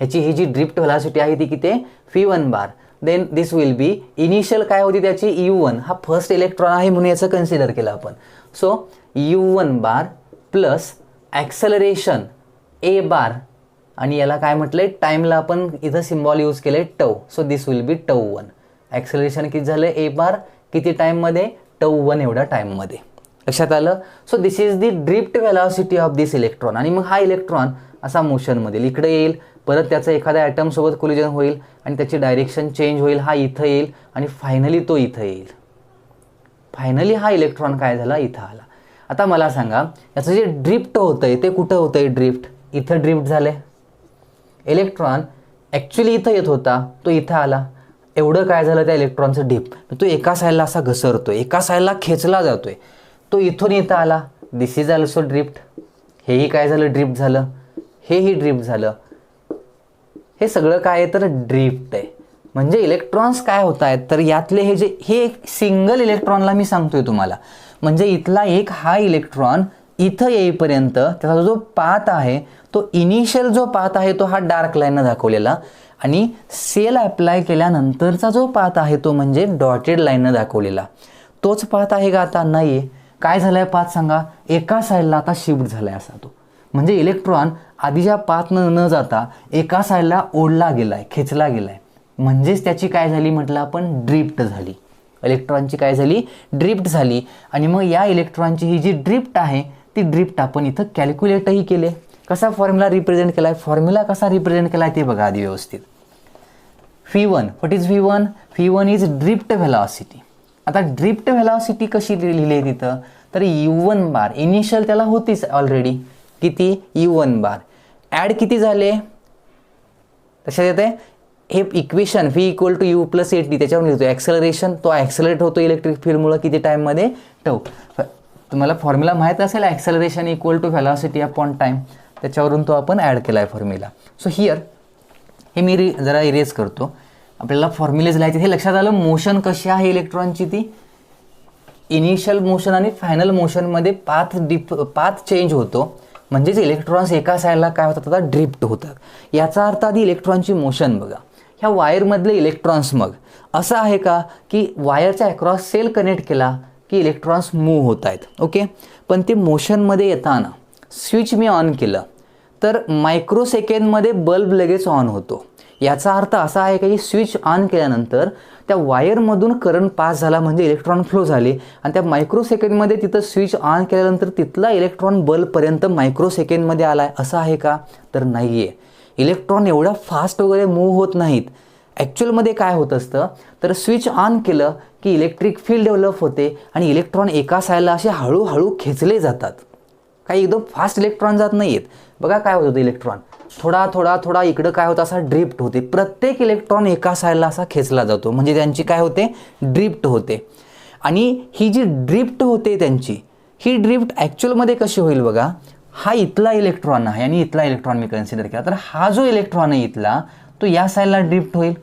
ह्याची ही जी ड्रिफ्ट व्हेलॉसिटी आहे ती किती v1 bar. Then this will be initial काय होती त्याची u1, हा फर्स्ट इलेक्ट्रॉन आहे म्हणून याचं कन्सिडर केलं आपण. So u1 bar plus acceleration a बार, आणि याला काय म्हटलंय टाईमला आपण इथं सिम्बॉल यूज केलंय tau. So this will be τ1. Acceleration किती झालं a बार, किती टाईममध्ये τ1 एवढ्या टाईममध्ये. लक्षात आलं. So this is the drift velocity of this electron. आणि मग हा इलेक्ट्रॉन असा मोशनमध्ये इकडे येईल, परत त्याचं एखाद्या ॲटमसोबत कोलिजन होईल आणि त्याची डायरेक्शन चेंज होईल, हा इथं येईल आणि फायनली तो इथं येईल. फायनली हा इलेक्ट्रॉन काय झाला इथं आला. आता मला सांगा याचं जे ड्रिफ्ट होतंय ते कुठं होतंय ड्रिफ्ट, इथं ड्रिफ्ट झालंय. इलेक्ट्रॉन ॲक्च्युली इथं येत होता, तो इथं आला, एवढं काय झालं त्या इलेक्ट्रॉनचं ड्रिफ्ट, तो एका साईडला असा घसरतोय, एका साईडला खेचला जातोय, तो इथून इथं आला, दिस इज ऑल्सो ड्रिफ्ट. हेही काय झालं ड्रिफ्ट झालं, हेही ड्रिफ्ट झालं. हे सगळं काय आहे तर ड्रिफ्ट आहे. म्हणजे इलेक्ट्रॉन्स काय होत आहेत तर यातले हे सिंगल इलेक्ट्रॉनला मी सांगतोय तुम्हाला, म्हणजे इथला एक हा इलेक्ट्रॉन इथं येईपर्यंत त्याचा जो पाथ आहे तो इनिशियल जो पाथ आहे तो हा डार्क लाईननं दाखवलेला, आणि सेल अप्लाय केल्यानंतरचा जो पाथ आहे तो म्हणजे डॉटेड लाईननं दाखवलेला. तोच पाथ आहे का आता नाही आहे. काय झालाय पाथ सांगा, एका साईडला आता शिफ्ट झालाय असा तो, म्हणजे इलेक्ट्रॉन आधीच्या पाथनं न जाता एका साईडला ओढला गेलाय, खेचला गेलाय, म्हणजेच त्याची काय झाली म्हटलं आपण ड्रिफ्ट झाली. इलेक्ट्रॉनची काय झाली ड्रिफ्ट झाली. आणि मग या इलेक्ट्रॉनची ही जी ड्रिफ्ट आहे ती ड्रिफ्ट आपण इथं कॅल्क्युलेटही केले. कसा फॉर्म्युला रिप्रेझेंट केलाय, फॉर्म्युला कसा रिप्रेझेंट केलाय ते बघा आधी व्यवस्थित. v1, what is v1? v1 is drift velocity. आता ड्रिफ्ट व्हेलॉसिटी कशी लिहिली आहे तिथं तर u1 बार, इनिशियल त्याला होतीच ऑलरेडी, किती u1 बार, ॲड किती झाले लक्षात येते. हे equation v equal to u plus at त्याच्यावर लिहितो. ॲक्सेलरेशन तो ॲक्सेलरेट होतो इलेक्ट्रिक फील्डमुळे किती टाईममध्ये टव. तुम्हाला फॉर्म्युला माहीत असेल acceleration equal to velocity upon time, त्याच्यावरून तो आपण ॲड केला आहे फॉर्म्युला. सो हिअर हे मी जरा इरेज करतो, आपल्याला फॉर्म्युलेज लिहायचे. हे लक्षात आलं मोशन कशी आहे इलेक्ट्रॉनची ती इनिशियल मोशन आणि फायनल मोशनमध्ये पाथ चेंज होतो, म्हणजेच इलेक्ट्रॉन्स एका साईडला काय होतात, आता ड्रिफ्ट होतात. याचा अर्थ आधी इलेक्ट्रॉनची मोशन बघा. ह्या वायरमधले इलेक्ट्रॉन्स मग असं आहे का की वायरच्या अक्रॉस सेल कनेक्ट केला की इलेक्ट्रॉन्स मूव्ह होत आहेत. ओके, पण ते मोशनमध्ये येताना स्विच मी ऑन केलं तर मायक्रो सेकंडमध्ये बल्ब लगेच ऑन होतो. याचा अर्थ असा आहे की स्विच ऑन केल्यानंतर त्या वायरमधून करंट पास झाला, म्हणजे इलेक्ट्रॉन फ्लो झाले, आणि त्या मायक्रो सेकंडमध्ये तिथं स्विच ऑन केल्यानंतर तिथला इलेक्ट्रॉन बल्बपर्यंत मायक्रो सेकंडमध्ये आला आहे, असं आहे का, तर नाही आहे. इलेक्ट्रॉन एवढा फास्ट वगैरे मूव्ह होत नाहीत. ॲक्च्युअलमध्ये काय होत असतं, तर स्विच ऑन केलं की इलेक्ट्रिक फील्ड डेव्हलप होते आणि इलेक्ट्रॉन एका साईडला असे हळूहळू खेचले जातात. काही एकदम फास्ट इलेक्ट्रॉन जात नाही आहेत. बघा काय होतं, इलेक्ट्रॉन थोडा थोडा थोडा इकडं काय होतं, असा ड्रिफ्ट होते. प्रत्येक इलेक्ट्रॉन एका साईडला असा खेचला जातो, म्हणजे त्यांची काय होते, ड्रिफ्ट होते. आणि ही जी ड्रिफ्ट होते त्यांची, ही ड्रिफ्ट ॲक्च्युअलमध्ये कशी होईल बघा. हा इथला इलेक्ट्रॉन आहे आणि इथला इलेक्ट्रॉन मी कन्सिडर केला, तर हा जो इलेक्ट्रॉन आहे इथला, तो या साईडला ड्रिफ्ट होईल.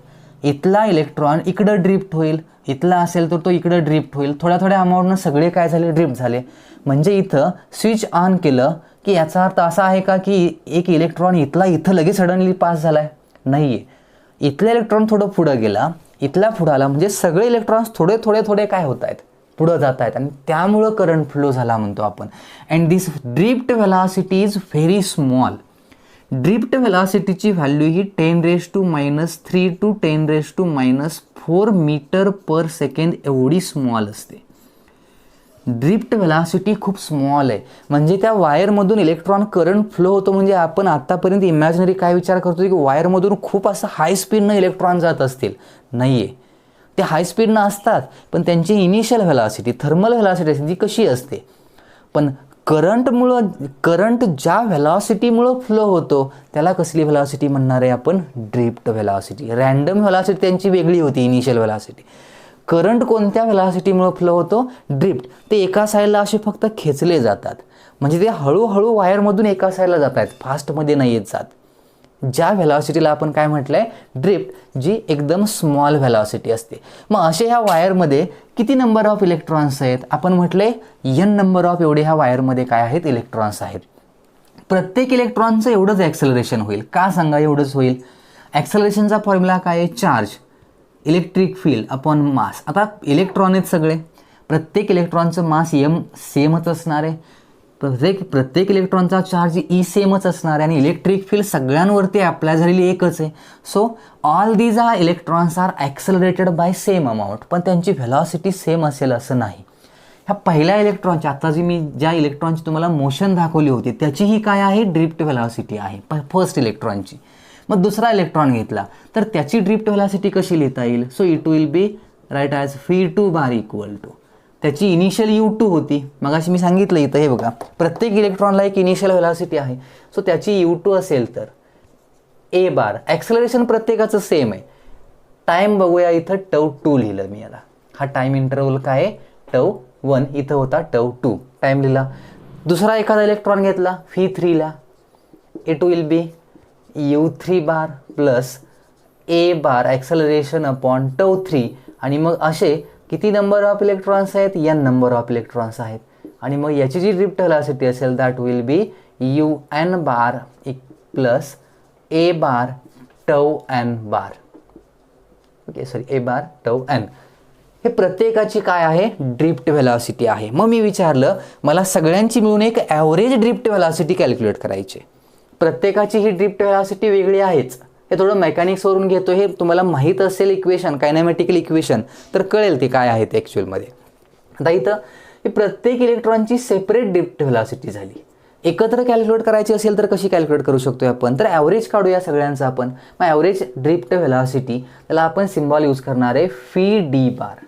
इथला इलेक्ट्रॉन इकडं ड्रिफ्ट होईल. इथला असेल तर तो इकडं ड्रिफ्ट होईल. थोड्या थोड्या अमाऊंटनं सगळे काय झाले, ड्रिफ्ट झाले. म्हणजे इथं स्विच ऑन केलं की याचा अर्थ असा आहे का की एक इलेक्ट्रॉन इथं लगेच सडनली पास झाला आहे, नाही आहे. इथला इलेक्ट्रॉन थोडं पुढं गेला, इथला पुढं आला, म्हणजे सगळे इलेक्ट्रॉन्स थोडे थोडे थोडे काय होत आहेत, पुढं जात आहेत, आणि त्यामुळं करंट फ्लो झाला म्हणतो आपण. And this drift velocity is very small. Drift व्हेलॉसिटीची व्हॅल्यू ही 10⁻³ टू 10⁻⁴ मीटर पर सेकंड एवढी स्मॉल असते. ड्रिफ्ट व्हेलॉसिटी खूप स्मॉल आहे, म्हणजे त्या वायरमधून इलेक्ट्रॉन करंट फ्लो होतो. म्हणजे आपण आत्तापर्यंत इमॅजिनरी काय विचार करतो की वायरमधून खूप असं हाय स्पीडनं इलेक्ट्रॉन जात असतील, नाही आहे. ते हाय स्पीडनं असतात, पण त्यांची इनिशियल व्हेलॉसिटी, थर्मल व्हेलॉसिटी असते ती कशी असते. पण करंट ज्या व्हेलॉसिटीमुळं फ्लो होतो त्याला कसली व्हेलॉसिटी म्हणणार आहे आपण, ड्रिफ्ट व्हेलॉसिटी. रँडम व्हेलॉसिटी त्यांची वेगळी होती, इनिशियल व्हेलॉसिटी. करंट कोणत्या व्हेलॉसिटीमुळे फ्लो होतो, ड्रिफ्ट. ते एका साईडला असे फक्त खेचले जातात, म्हणजे ते हळूहळू वायरमधून एका साईडला जात आहेत, फास्टमध्ये नाही येत जात. ज्या व्हेलॉसिटीला आपण काय म्हटलं आहे, ड्रिफ्ट, जी एकदम स्मॉल व्हेलॉसिटी असते. मग असे ह्या वायरमध्ये किती नंबर ऑफ इलेक्ट्रॉन्स आहेत, आपण म्हटले n नंबर ऑफ एवढे ह्या वायरमध्ये काय आहेत, इलेक्ट्रॉन्स आहेत. प्रत्येक इलेक्ट्रॉनचं एवढंच ॲक्सेलरेशन होईल का, सांगा, एवढंच होईल. ॲक्सेलरेशनचा फॉर्म्युला काय आहे, charge electric field upon mass. आता इलेक्ट्रॉन आहेत सगळे, प्रत्येक इलेक्ट्रॉनचं मास m सेमच असणार आहे, प्रत्येक इलेक्ट्रॉनचा चार्ज ई सेमच असणार आहे, आणि इलेक्ट्रिक फील्ड सगळ्यांवरती अप्लाय झालेली एकच आहे. So all these are electrons are accelerated by same amount, पण त्यांची व्हेलॉसिटी सेम असेल असं नाही. ह्या पहिल्या इलेक्ट्रॉनची, आता जी मी ज्या इलेक्ट्रॉनची तुम्हाला मोशन दाखवली होती त्याची ही काय आहे, ड्रिफ्ट व्हेलॉसिटी आहे फर्स्ट इलेक्ट्रॉनची. मग दुसरा इलेक्ट्रॉन घेतला तर त्याची ड्रिफ्ट व्हेलॉसिटी कशी लिहिता येईल, so it will be right as v2 bar equal to, त्याची इनिशियल u2 होती, मग अशी मी सांगितलं इथं, हे बघा प्रत्येक इलेक्ट्रॉनला एक इनिशियल व्हेलॉसिटी आहे, सो त्याची u2 असेल तर a बार. ॲक्सेलरेशन प्रत्येकाचं सेम आहे. टाईम बघूया, इथं τ2 लिहिलं मी याला. हा टाईम इंटरवल काय आहे, τ1, इथं होता τ2, टाईम लिहिला. दुसरा एखादा इलेक्ट्रॉन घेतला v3ला, it will be u3 bar plus a bar acceleration upon τ3, आणि मग असे किती नंबर ऑफ इलेक्ट्रॉन्स आहेत, n नंबर ऑफ इलेक्ट्रॉन्स आहेत. आणि मग याची जी ड्रिफ्ट व्हेलॉसिटी असेल that will be un bar plus a bar τn bar. Okay, sorry, a bar τn. हे प्रत्येकाची काय आहे, ड्रिफ्ट व्हेलॉसिटी आहे. मग मी विचारलं, मला सगळ्यांची मिळून एक ॲव्हरेज ड्रिफ्ट व्हेलॉसिटी कॅल्क्युलेट करायची. प्रत्येकाची ही ड्रिफ्ट व्हेलॉसिटी वेगळी आहेच. हे थोडं मेकॅनिक्सवरून घेतो, हे तुम्हाला माहीत असेल इक्वेशन, कायनेमॅटिकल इक्वेशन, तर कळेल ते काय आहे ते ॲक्च्युअलमध्ये. आता इथं ही प्रत्येक इलेक्ट्रॉनची सेपरेट ड्रिफ्ट व्हेलॉसिटी झाली. एकत्र कॅल्क्युलेट करायची असेल तर कशी कॅल्क्युलेट करू शकतो आपण, तर ॲव्हरेज काढूया सगळ्यांचं आपण. मग ॲव्हरेज ड्रिफ्ट व्हेलॉसिटी, त्याला आपण सिम्बॉल यूज करणार आहे φd बार.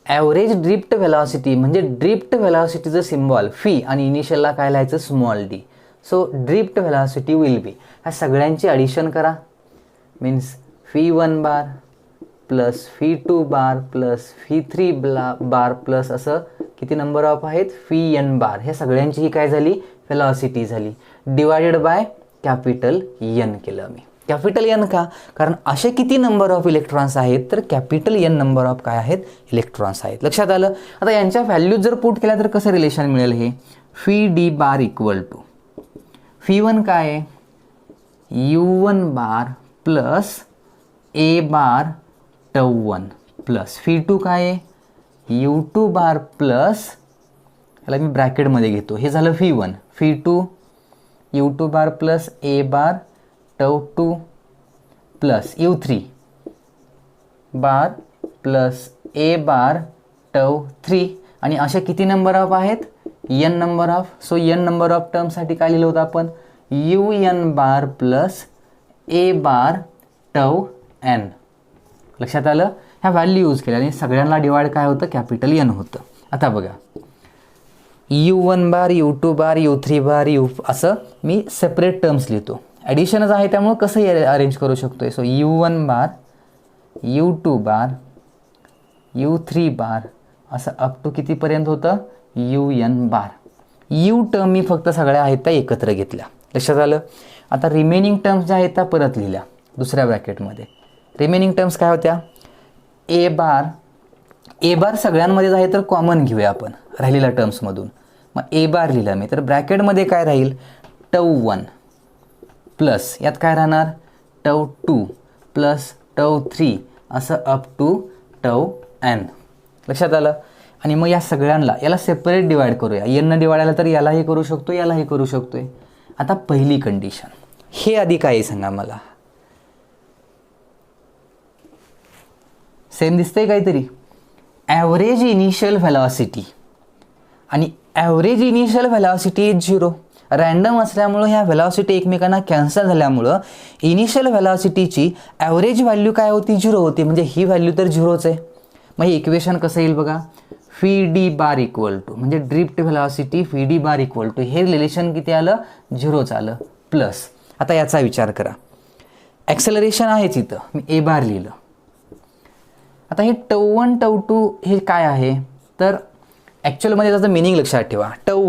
ॲव्हरेज ड्रिफ्ट व्हेलॉसिटी म्हणजे ड्रिफ्ट व्हेलॉसिटीचं सिम्बॉल फी आणि इनिशियलला काय लिहायचं, small D. So drift velocity will be, ह्या सगळ्यांची ॲडिशन करा, मीन्स φ1 बार प्लस φ2 बार प्लस φ3 बार प्लस असं किती नंबर ऑफ आहेत, φn बार. ह्या सगळ्यांची ही काय झाली, व्हेलॉसिटी झाली, डिवायडेड बाय कॅपिटल N केलं मी. कॅपिटल एन का? कारण असे किती नंबर ऑफ इलेक्ट्रॉन्स आहेत, तर कॅपिटल एन नंबर ऑफ काय आहेत, इलेक्ट्रॉन्स आहेत. लक्षात आलं. आता यांच्या व्हॅल्यूज जर पुट केल्या तर कसं रिलेशन मिळेल हे, phi D bar equal to phi one काय आहे, U1 bar plus A bar tau one plus phi two काय आहे, U2 बार प्लस, याला मी ब्रॅकेटमध्ये घेतो, हे झालं phi one. Phi two U2 bar plus A bar tau two plus U3 bar plus A bar tau three. आणि अशा किती नंबर ऑफ आहेत, N number of. So N number of टर्मसाठी काय लिहिलं होतं आपण, UN bar plus A bar tau N. लक्षात आलं. ह्या व्हॅल्यू यूज केल्या आणि सगळ्यांना डिवाइड काय होतं, कॅपिटल एन होतं. आता बघा, U1 बार, U2 बार, U3 बार, असं मी सेपरेट टर्म्स लिहितो. ॲडिशनच आहे त्यामुळं कसंही अरेंज करू शकतो आहे. सो U1 बार, U2 बार, U3 बार, असं अप टू कितीपर्यंत होतं, UN बार. U टर्म मी फक्त सगळ्या आहेत त्या एकत्र घेतल्या. लक्षात आलं. आता रिमेनिंग टर्म्स ज्या आहेत त्या परत लिहिल्या दुसऱ्या ब्रॅकेटमध्ये. रिमेनिंग टर्म्स काय होत्या, ए बार सगळ्यांमध्येच आहे तर कॉमन घेऊया आपण राहिलेल्या टर्म्समधून. मग ए बार लिहिला मी, तर ब्रॅकेटमध्ये काय राहील, टव वन प्लस यात काय राहणार, टव टू प्लस टव थ्री, असं अप टू टव एन. लक्षात आलं. आणि मग या सगळ्यांना याला सेपरेट डिवाइड करूया. एन डिवाइड आला तर यालाही करू शकतो, यालाही करू शकतोय. आता पहिली कंडिशन, हे आधी काय सांगा मला, सेम दिसतंय काहीतरी, ॲव्हरेज इनिशियल व्हेलॉसिटी. आणि average initial velocity is 0. Random असल्यामुळं ह्या व्हेलॉसिटी एकमेकांना कॅन्सल झाल्यामुळं इनिशियल व्हेलॉसिटीची ॲव्हरेज व्हॅल्यू काय होती, 0 होती. म्हणजे ही व्हॅल्यू तर 0च आहे. मग हे इक्वेशन कसं येईल बघा, phi D bar equal to, म्हणजे drift velocity phi D bar equal to, हे रिलेशन किती आलं, 0च आलं, प्लस. आता याचा विचार करा, ॲक्सेलरेशन आहेच इथं, मी ए बार लिहिलं. आता हे टव वन टव टू हे काय आहे, तर ॲक्च्युअलमध्ये त्याचं मिनिंग लक्षात ठेवा. टव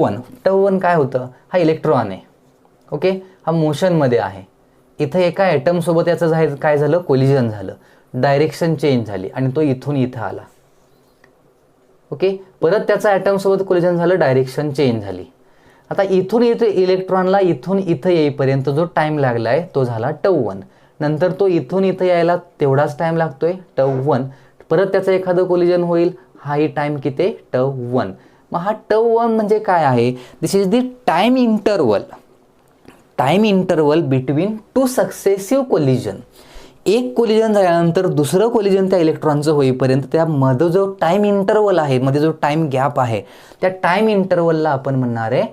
वन काय होतं, हा इलेक्ट्रॉन आहे. ओके, हा मोशनमध्ये आहे. इथं एका ॲटमसोबत याचं काय झालं, कोलिजन झालं, डायरेक्शन चेंज झाली आणि तो इथून इथं आला. ओके, परत त्याचा ॲटमसोबत कोलिजन झालं, डायरेक्शन चेंज झाली. आता इथून इथे इलेक्ट्रॉनला इथून इथं येईपर्यंत जो टाईम लागला आहे तो झाला टव वन. नंतर तो इथून इथं यायला तेवढाच टाईम लागतोय, टव वन. परत त्याचं एखादं कोलिजन होईल, हाही टाईम किती, टव वन. मग हा टव वन म्हणजे काय आहे, this is the time interval between two successive collision. एक कोलिजन झाल्यानंतर दुसरं कोलिजन त्या इलेक्ट्रॉनचं होईपर्यंत त्यामध्ये जो टाईम इंटरवल आहे, मध्ये जो टाईम गॅप आहे, त्या टाईम इंटरवलला आपण म्हणणार आहे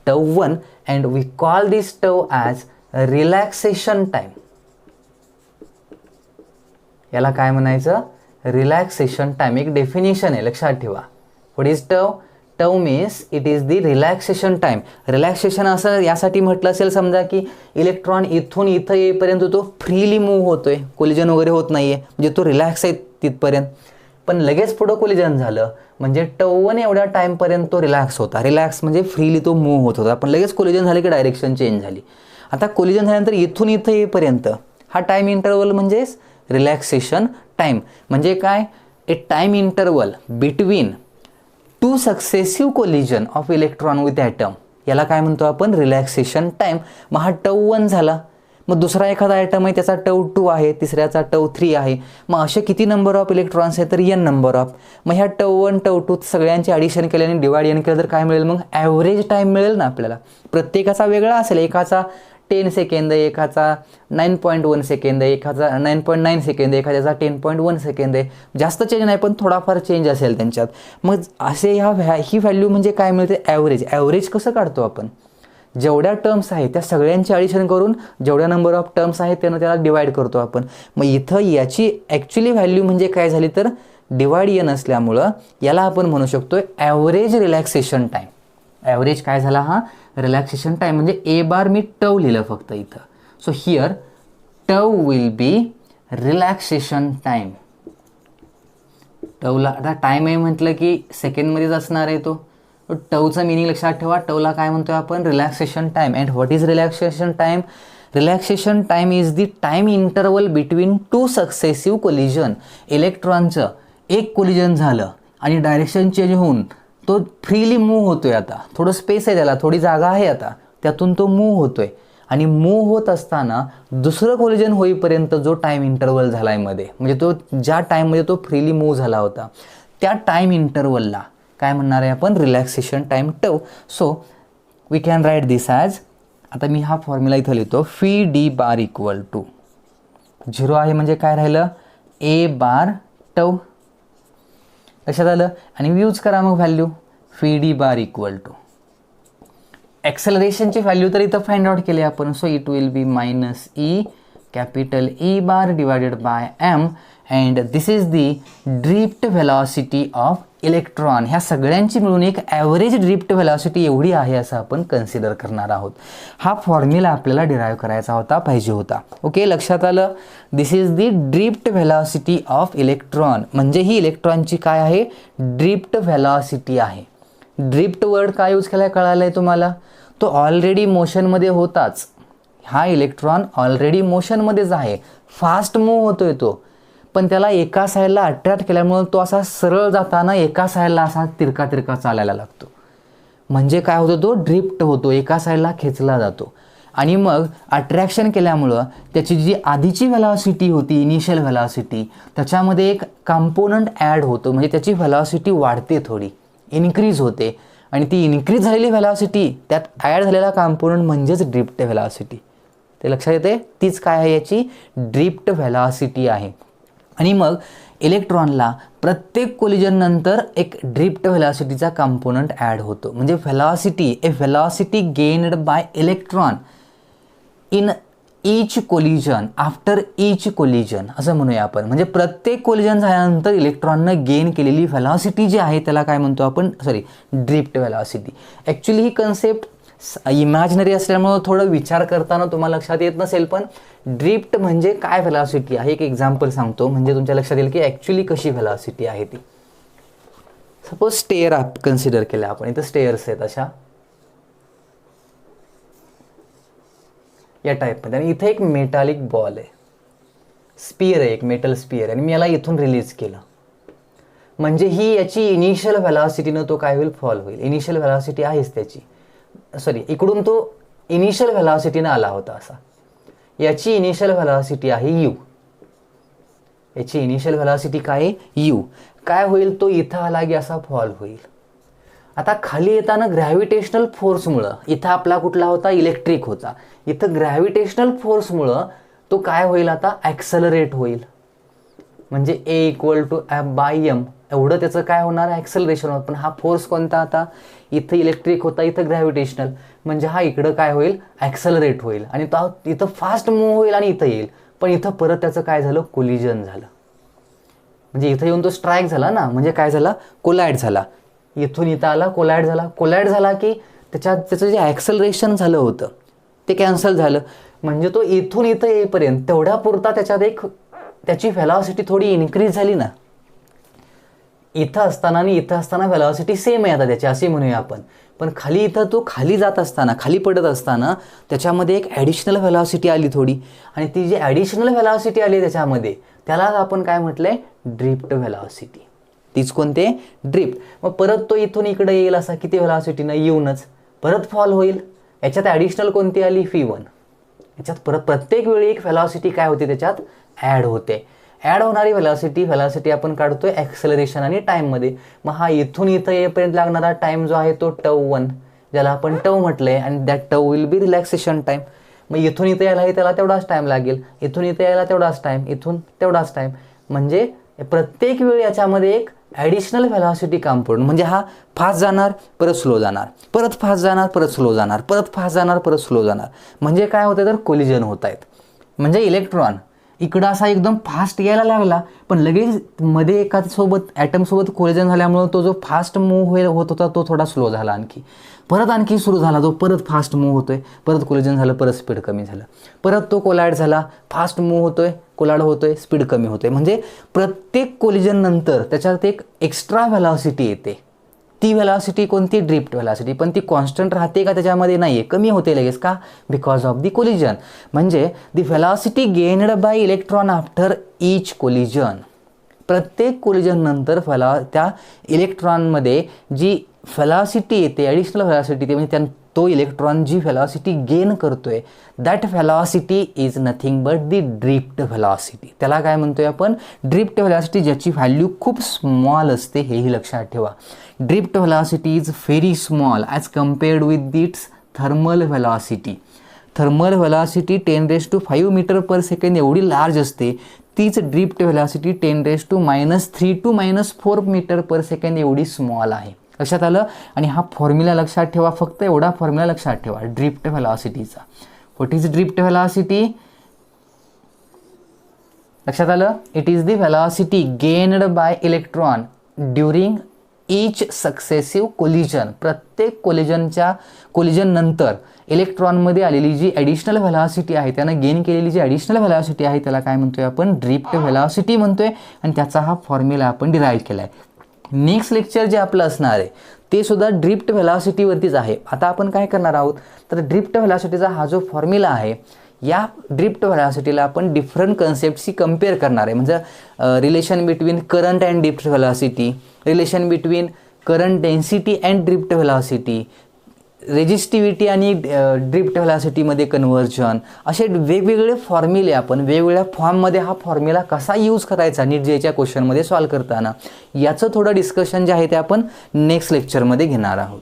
tau one. And we call this tau as relaxation time. याला काय म्हणायचं, रिलॅक्सेशन टाईम. एक डेफिनेशन आहे, लक्षात ठेवा. What is tau, tau means it is the relaxation time. Relaxation असं यासाठी म्हटलं असेल समजा की इलेक्ट्रॉन इथून इथं येईपर्यंत तो फ्रीली मूव्ह होतोय, कोलिजन वगैरे होत नाहीये, म्हणजे तो रिलॅक्स आहे तिथपर्यंत. पण लगेच पुढं कोलिजन झालं म्हणजे टव वन एवढ्या टाईमपर्यंत तो रिलॅक्स होता. रिलॅक्स म्हणजे फ्रीली तो मूव्ह होत होता. पण लगेच कोलिजन झालं की डायरेक्शन चेंज झाली. आता कोलिजन झाल्यानंतर इथून इथं येईपर्यंत हा टाईम इंटरवल म्हणजेच रिलॅक्सेशन टाईम. म्हणजे काय, a time interval between two successive collision of electron with atom, याला काय म्हणतो आपण, रिलॅक्सेशन टाईम. मग हा टव वन झाला. मग दुसरा एखादा ॲटम आहे त्याचा टव टू आहे, तिसऱ्याचा टव थ्री आहे. मग असे किती नंबर ऑफ इलेक्ट्रॉन्स आहेत, तर एन नंबर ऑफ. मग ह्या टव वन टव टू सगळ्यांचे ॲडिशन केल्याने डिवाइड एन केलं तर काय मिळेल, मग ॲव्हरेज टाईम मिळेल ना आपल्याला. प्रत्येकाचा वेगळा असेल, एकाचा 10 सेकंद आहे, एकाचा 9.1 सेकंद आहे, एकाचा 9.9 सेकंद आहे, एखाद्याचा 10.1 सेकंद आहे. जास्त चेंज नाही पण थोडाफार चेंज असेल त्यांच्यात. मग असे ही व्हॅल्यू म्हणजे काय मिळते, ॲव्हरेज. ॲव्हरेज कसं काढतो आपण, जेवढ्या टर्म्स आहेत त्या सगळ्यांची ॲडिशन करून जेवढ्या नंबर ऑफ टर्म्स आहेत त्याला डिवाइड करतो आपण. मग इथं याची ॲक्च्युली व्हॅल्यू म्हणजे काय झाली तर डिवाइड एन असल्यामुळं याला आपण म्हणू शकतो ॲव्हरेज रिलॅक्सेशन टाईम. ॲव्हरेज काय झाला हा, रिलॅक्सेशन टाईम. म्हणजे ए बार मी टव लिहिलं फक्त इथं. So here tau will be relaxation time. टवला आता टाईम आहे म्हटलं की सेकंडमध्येच असणार आहे तो. टवचं मिनिंग लक्षात ठेवा. टवला काय म्हणतोय आपण, relaxation time. And what is relaxation time, relaxation time is the time interval between two successive collision. इलेक्ट्रॉनचं एक कोलिजन झालं आणि डायरेक्शन चेंज होऊन तो फ्रीली मूव्ह होतोय. आता थोडं स्पेस आहे त्याला, थोडी जागा आहे, आता त्यातून तो मूव्ह होतोय आणि मूव्ह होत असताना दुसरं कोलिजन होईपर्यंत जो टाईम इंटरवल झाला आहे मध्ये, म्हणजे तो ज्या टाईममध्ये तो फ्रीली मूव्ह झाला होता त्या टाईम इंटरवलला काय म्हणणार आहे आपण, relaxation time tau. So we can write this as, आता मी हा फॉर्म्युला इथं लिहितो, phi D bar equal to 0 आहे म्हणजे काय राहिलं, ए बार टव. लक्षात आलं. आणि यूज करा मग value, phi D bar equal to ॲक्सेलरेशनची व्हॅल्यू तर इथं फाइंड आउट केली आपण. So it will be minus e capital e bar divided by m and this is the drift velocity of electron. ह्या सगळ्यांची मिळून एक ॲव्हरेज ड्रिफ्ट व्हेलॉसिटी एवढी आहे असं आपण कन्सिडर करणार आहोत. हा फॉर्म्युला आपल्याला डिराईव्ह करायचा होता, पाहिजे होता. ओके, लक्षात आलं. This is the drift velocity of electron, म्हणजे ही इलेक्ट्रॉनची काय आहे, ड्रिफ्ट व्हेलॉसिटी आहे. ड्रिफ्ट वर्ड काय यूज केला कळालं आहे तुम्हाला. तो ऑलरेडी मोशनमध्ये होताच. हा इलेक्ट्रॉन ऑलरेडी मोशनमध्येच आहे, फास्ट मूव्ह होतोय तो, पण त्याला एका साईडला अट्रॅक्ट केल्यामुळं तो असा सरळ जाताना एका साईडला असा तिरका तिरका चालायला लागतो. म्हणजे काय होतं, तो ड्रिफ्ट होतो, एका साईडला खेचला जातो. आणि मग अट्रॅक्शन केल्यामुळं त्याची जी आधीची व्हेलॉसिटी होती, इनिशियल व्हेलॉसिटी, त्याच्यामध्ये एक कंपोनंट ॲड होतो, म्हणजे त्याची व्हेलॉसिटी वाढते, थोडी इन्क्रीज होते. आणि ती इन्क्रीज झालेली व्हेलॉसिटी, त्यात ॲड झालेला कंपोनंट म्हणजेच ड्रिफ्ट व्हेलॉसिटी. ते लक्षात येते, तीच काय आहे, याची ड्रिफ्ट व्हेलॉसिटी आहे. आणि मग इलेक्ट्रॉनला प्रत्येक कोलिजन नंतर एक ड्रिफ्ट व्हेलॉसिटीचा कंपोनंट ॲड होतो. म्हणजे velocity, A velocity gained by electron in each collision after each collision असं म्हणूया आपण. म्हणजे प्रत्येक कोलिजन झाल्यानंतर इलेक्ट्रॉननं गेन केलेली व्हेलॉसिटी जी आहे त्याला काय म्हणतो आपण, ड्रिफ्ट व्हेलॉसिटी. ॲक्च्युली ही कन्सेप्ट इमॅजिनरी असल्यामुळं थोडं विचार करताना तुम्हाला लक्षात येत नसेल, पण ड्रिफ्ट म्हणजे काय व्हेलॉसिटी आहे एक एक्झाम्पल सांगतो, म्हणजे तुमच्या लक्षात येईल की ॲक्च्युली कशी व्हेलॉसिटी आहे ती. सपोज स्टेअर कन्सिडर केलं आपण, इथं स्टेअर्स आहेत अशा या टाईपमध्ये, आणि इथे एक मेटालिक बॉल आहे, स्पियर आहे, एक मेटल स्पियर, आणि मी याला इथून रिलीज केलं, म्हणजे ही याची इनिशियल व्हेलॉसिटीनं तो काय होईल, फॉल होईल. इनिशियल व्हेलॉसिटी आहेच त्याची, इकडून तो इनिशियल व्हेलॉसिटीनं आला होता असा. याची इनिशियल व्हेलॉसिटी आहे यू, याची इनिशियल व्हेलॉसिटी काय आहे, यू. काय होईल, तो इथं आला की असा फॉल होईल. आता खाली येताना ग्रॅव्हिटेशनल फोर्समुळं, इथं आपला कुठला होता, इलेक्ट्रिक होता, इथं ग्रॅव्हिटेशनल फोर्समुळं तो काय होईल, आता ॲक्सेलरेट होईल. म्हणजे a equal to f by m एवढं त्याचं काय होणार, ॲक्सेलरेशन होतं. पण हा फोर्स कोणता, आता इथं इलेक्ट्रिक होता, इथं ग्रॅव्हिटेशनल, म्हणजे हा इकडं काय होईल, ॲक्सेलरेट होईल आणि तो इथं फास्ट मूव्ह होईल आणि इथं येईल. पण इथं परत त्याचं काय झालं, कोलिजन झालं. म्हणजे इथं येऊन तो स्ट्राईक झाला ना, म्हणजे काय झाला, कोलाइड झाला. इथून इथं आला, कोलाइड झाला. कोलाइड झाला की त्याचं जे ॲक्सेलरेशन झालं होतं ते कॅन्सल झालं. म्हणजे तो इथून इथं येईपर्यंत तेवढ्या पुरता त्याची व्हेलॉसिटी थोडी इन्क्रीज झाली ना. इथं असताना आणि इथं असताना व्हेलॉसिटी सेम आहे आता त्याची, असे म्हणूया आपण. पण खाली इथं तो खाली जात असताना, खाली पडत असताना त्याच्यामध्ये एक ॲडिशनल व्हेलॉसिटी आली थोडी, आणि ती जी ॲडिशनल व्हेलॉसिटी आली त्याच्यामध्ये त्याला आपण काय म्हटलंय, ड्रिफ्ट व्हेलॉसिटी. तीच कोणते, ड्रिफ्ट. मग परत तो इथून इकडे येईल असा किती व्हेलॉसिटीनं, येऊनच परत फॉल होईल. याच्यात ॲडिशनल कोणती आली, φ1. याच्यात परत प्रत्येक वेळी एक व्हेलॉसिटी काय होते, त्याच्यात ॲड होते. ॲड होणारी व्हेलॉसिटी आपण काढतोय ॲक्सेलरेशन आणि टाईममध्ये. मग हा इथून इथं येईपर्यंत लागणारा टाईम जो आहे तो τ1, ज्याला आपण टव म्हटलंय, आणि that tau will be relaxation time. मग इथून इथं यायलाही त्याला तेवढाच टाईम लागेल, इथून इथं यायला तेवढाच टाईम, इथून तेवढाच टाईम. म्हणजे प्रत्येक वेळी याच्यामध्ये एक ॲडिशनल व्हेलॉसिटी कंपोनंट, म्हणजे हा फास्ट जाणार परत स्लो जाणार, परत फास्ट जाणार परत स्लो जाणार, परत फास्ट जाणार परत स्लो जाणार. म्हणजे काय होतं, तर कोलिजन होत आहेत. म्हणजे इलेक्ट्रॉन इकडं असा एकदम फास्ट यायला लागला, पण लगेच मध्ये एकासोबत ॲटमसोबत कोलिजन झाल्यामुळं तो जो फास्ट मूव्ह होत होता तो थोडा स्लो झाला, आणखी सुरू झाला, तो परत फास्ट मूव्ह होतोय, परत कोलिजन झालं, परत स्पीड कमी झालं, परत तो कोलाइड झाला, फास्ट मूव्ह होतोय, कोलाइड होतोय, स्पीड कमी होतोय. म्हणजे प्रत्येक कोलिजन नंतर त्याच्यात एक एक्स्ट्रा व्हेलॉसिटी येते. ती व्हेलॉसिटी कोणती, ड्रिफ्ट व्हेलॉसिटी, पण ती कॉन्स्टंट राहते का त्याच्यामध्ये, नाही आहे, कमी होते लगेच का, बिकॉज ऑफ दी कोलिजन. म्हणजे the velocity gained by electron after each collision, प्रत्येक कोलिजन नंतर त्या इलेक्ट्रॉनमध्ये जी व्हेलॉसिटी येते, ॲडिशनल व्हेलॉसिटी येते, म्हणजे तो इलेक्ट्रॉन जी व्हेलॉसिटी गेन करतोय, that velocity is nothing but the drift velocity. त्याला काय म्हणतोय आपण, ड्रिफ्ट व्हेलॉसिटी, ज्याची व्हॅल्यू खूप स्मॉल असते, हेही लक्षात ठेवा. Drift velocity is very small as compared with its thermal velocity. Thermal velocity 10⁵ metre per second एवढी लार्ज असते, तीच drift velocity 10⁻³ to -4 metre per second एवढी स्मॉल आहे. लक्षात आलं. आणि हा फॉर्म्युला लक्षात ठेवा, फक्त एवढा फॉर्म्युला लक्षात ठेवा ड्रिफ्ट व्हेलॉसिटीचा. व्हॉट इज ड्रिफ्ट व्हेलॉसिटी, लक्षात आलं, it is the velocity gained by electron during each successive collision. प्रत्येक कोलिजन नंतर इलेक्ट्रॉनमध्ये आलेली जी ॲडिशनल व्हेलॉसिटी आहे, त्यानं गेन केलेली जी ॲडिशनल व्हेलॉसिटी आहे, त्याला काय म्हणतोय आपण, ड्रिफ्ट व्हेलॉसिटी म्हणतोय. आणि त्याचा हा फॉर्म्युला आपण डिराईव्ह केला आहे. नेक्स्ट लेक्चर जे आपलं असणार आहे ते सुद्धा ड्रिफ्ट व्हेलॉसिटीवरतीच आहे. आता आपण काय करणार आहोत, तर ड्रिफ्ट व्हेलॉसिटीचा हा जो फॉर्म्युला आहे, या ड्रिफ्ट व्हेलॉसिटीला आपण डिफरंट कन्सेप्टशी कम्पेअर करणार आहे. म्हणजे relation between current and drift velocity, relation between current density and drift velocity, resistivity आणि ड्रिफ्ट व्हेलॉसिटीमध्ये कन्व्हर्जन, असे वेगवेगळे फॉर्म्युले आपण वेगवेगळ्या फॉर्ममध्ये हा फॉर्म्युला कसा यूज करायचा नीट जेच्या क्वेश्चनमध्ये सॉल्व करताना, याचं थोडं डिस्कशन जे आहे ते आपण नेक्स्ट लेक्चरमध्ये घेणार आहोत.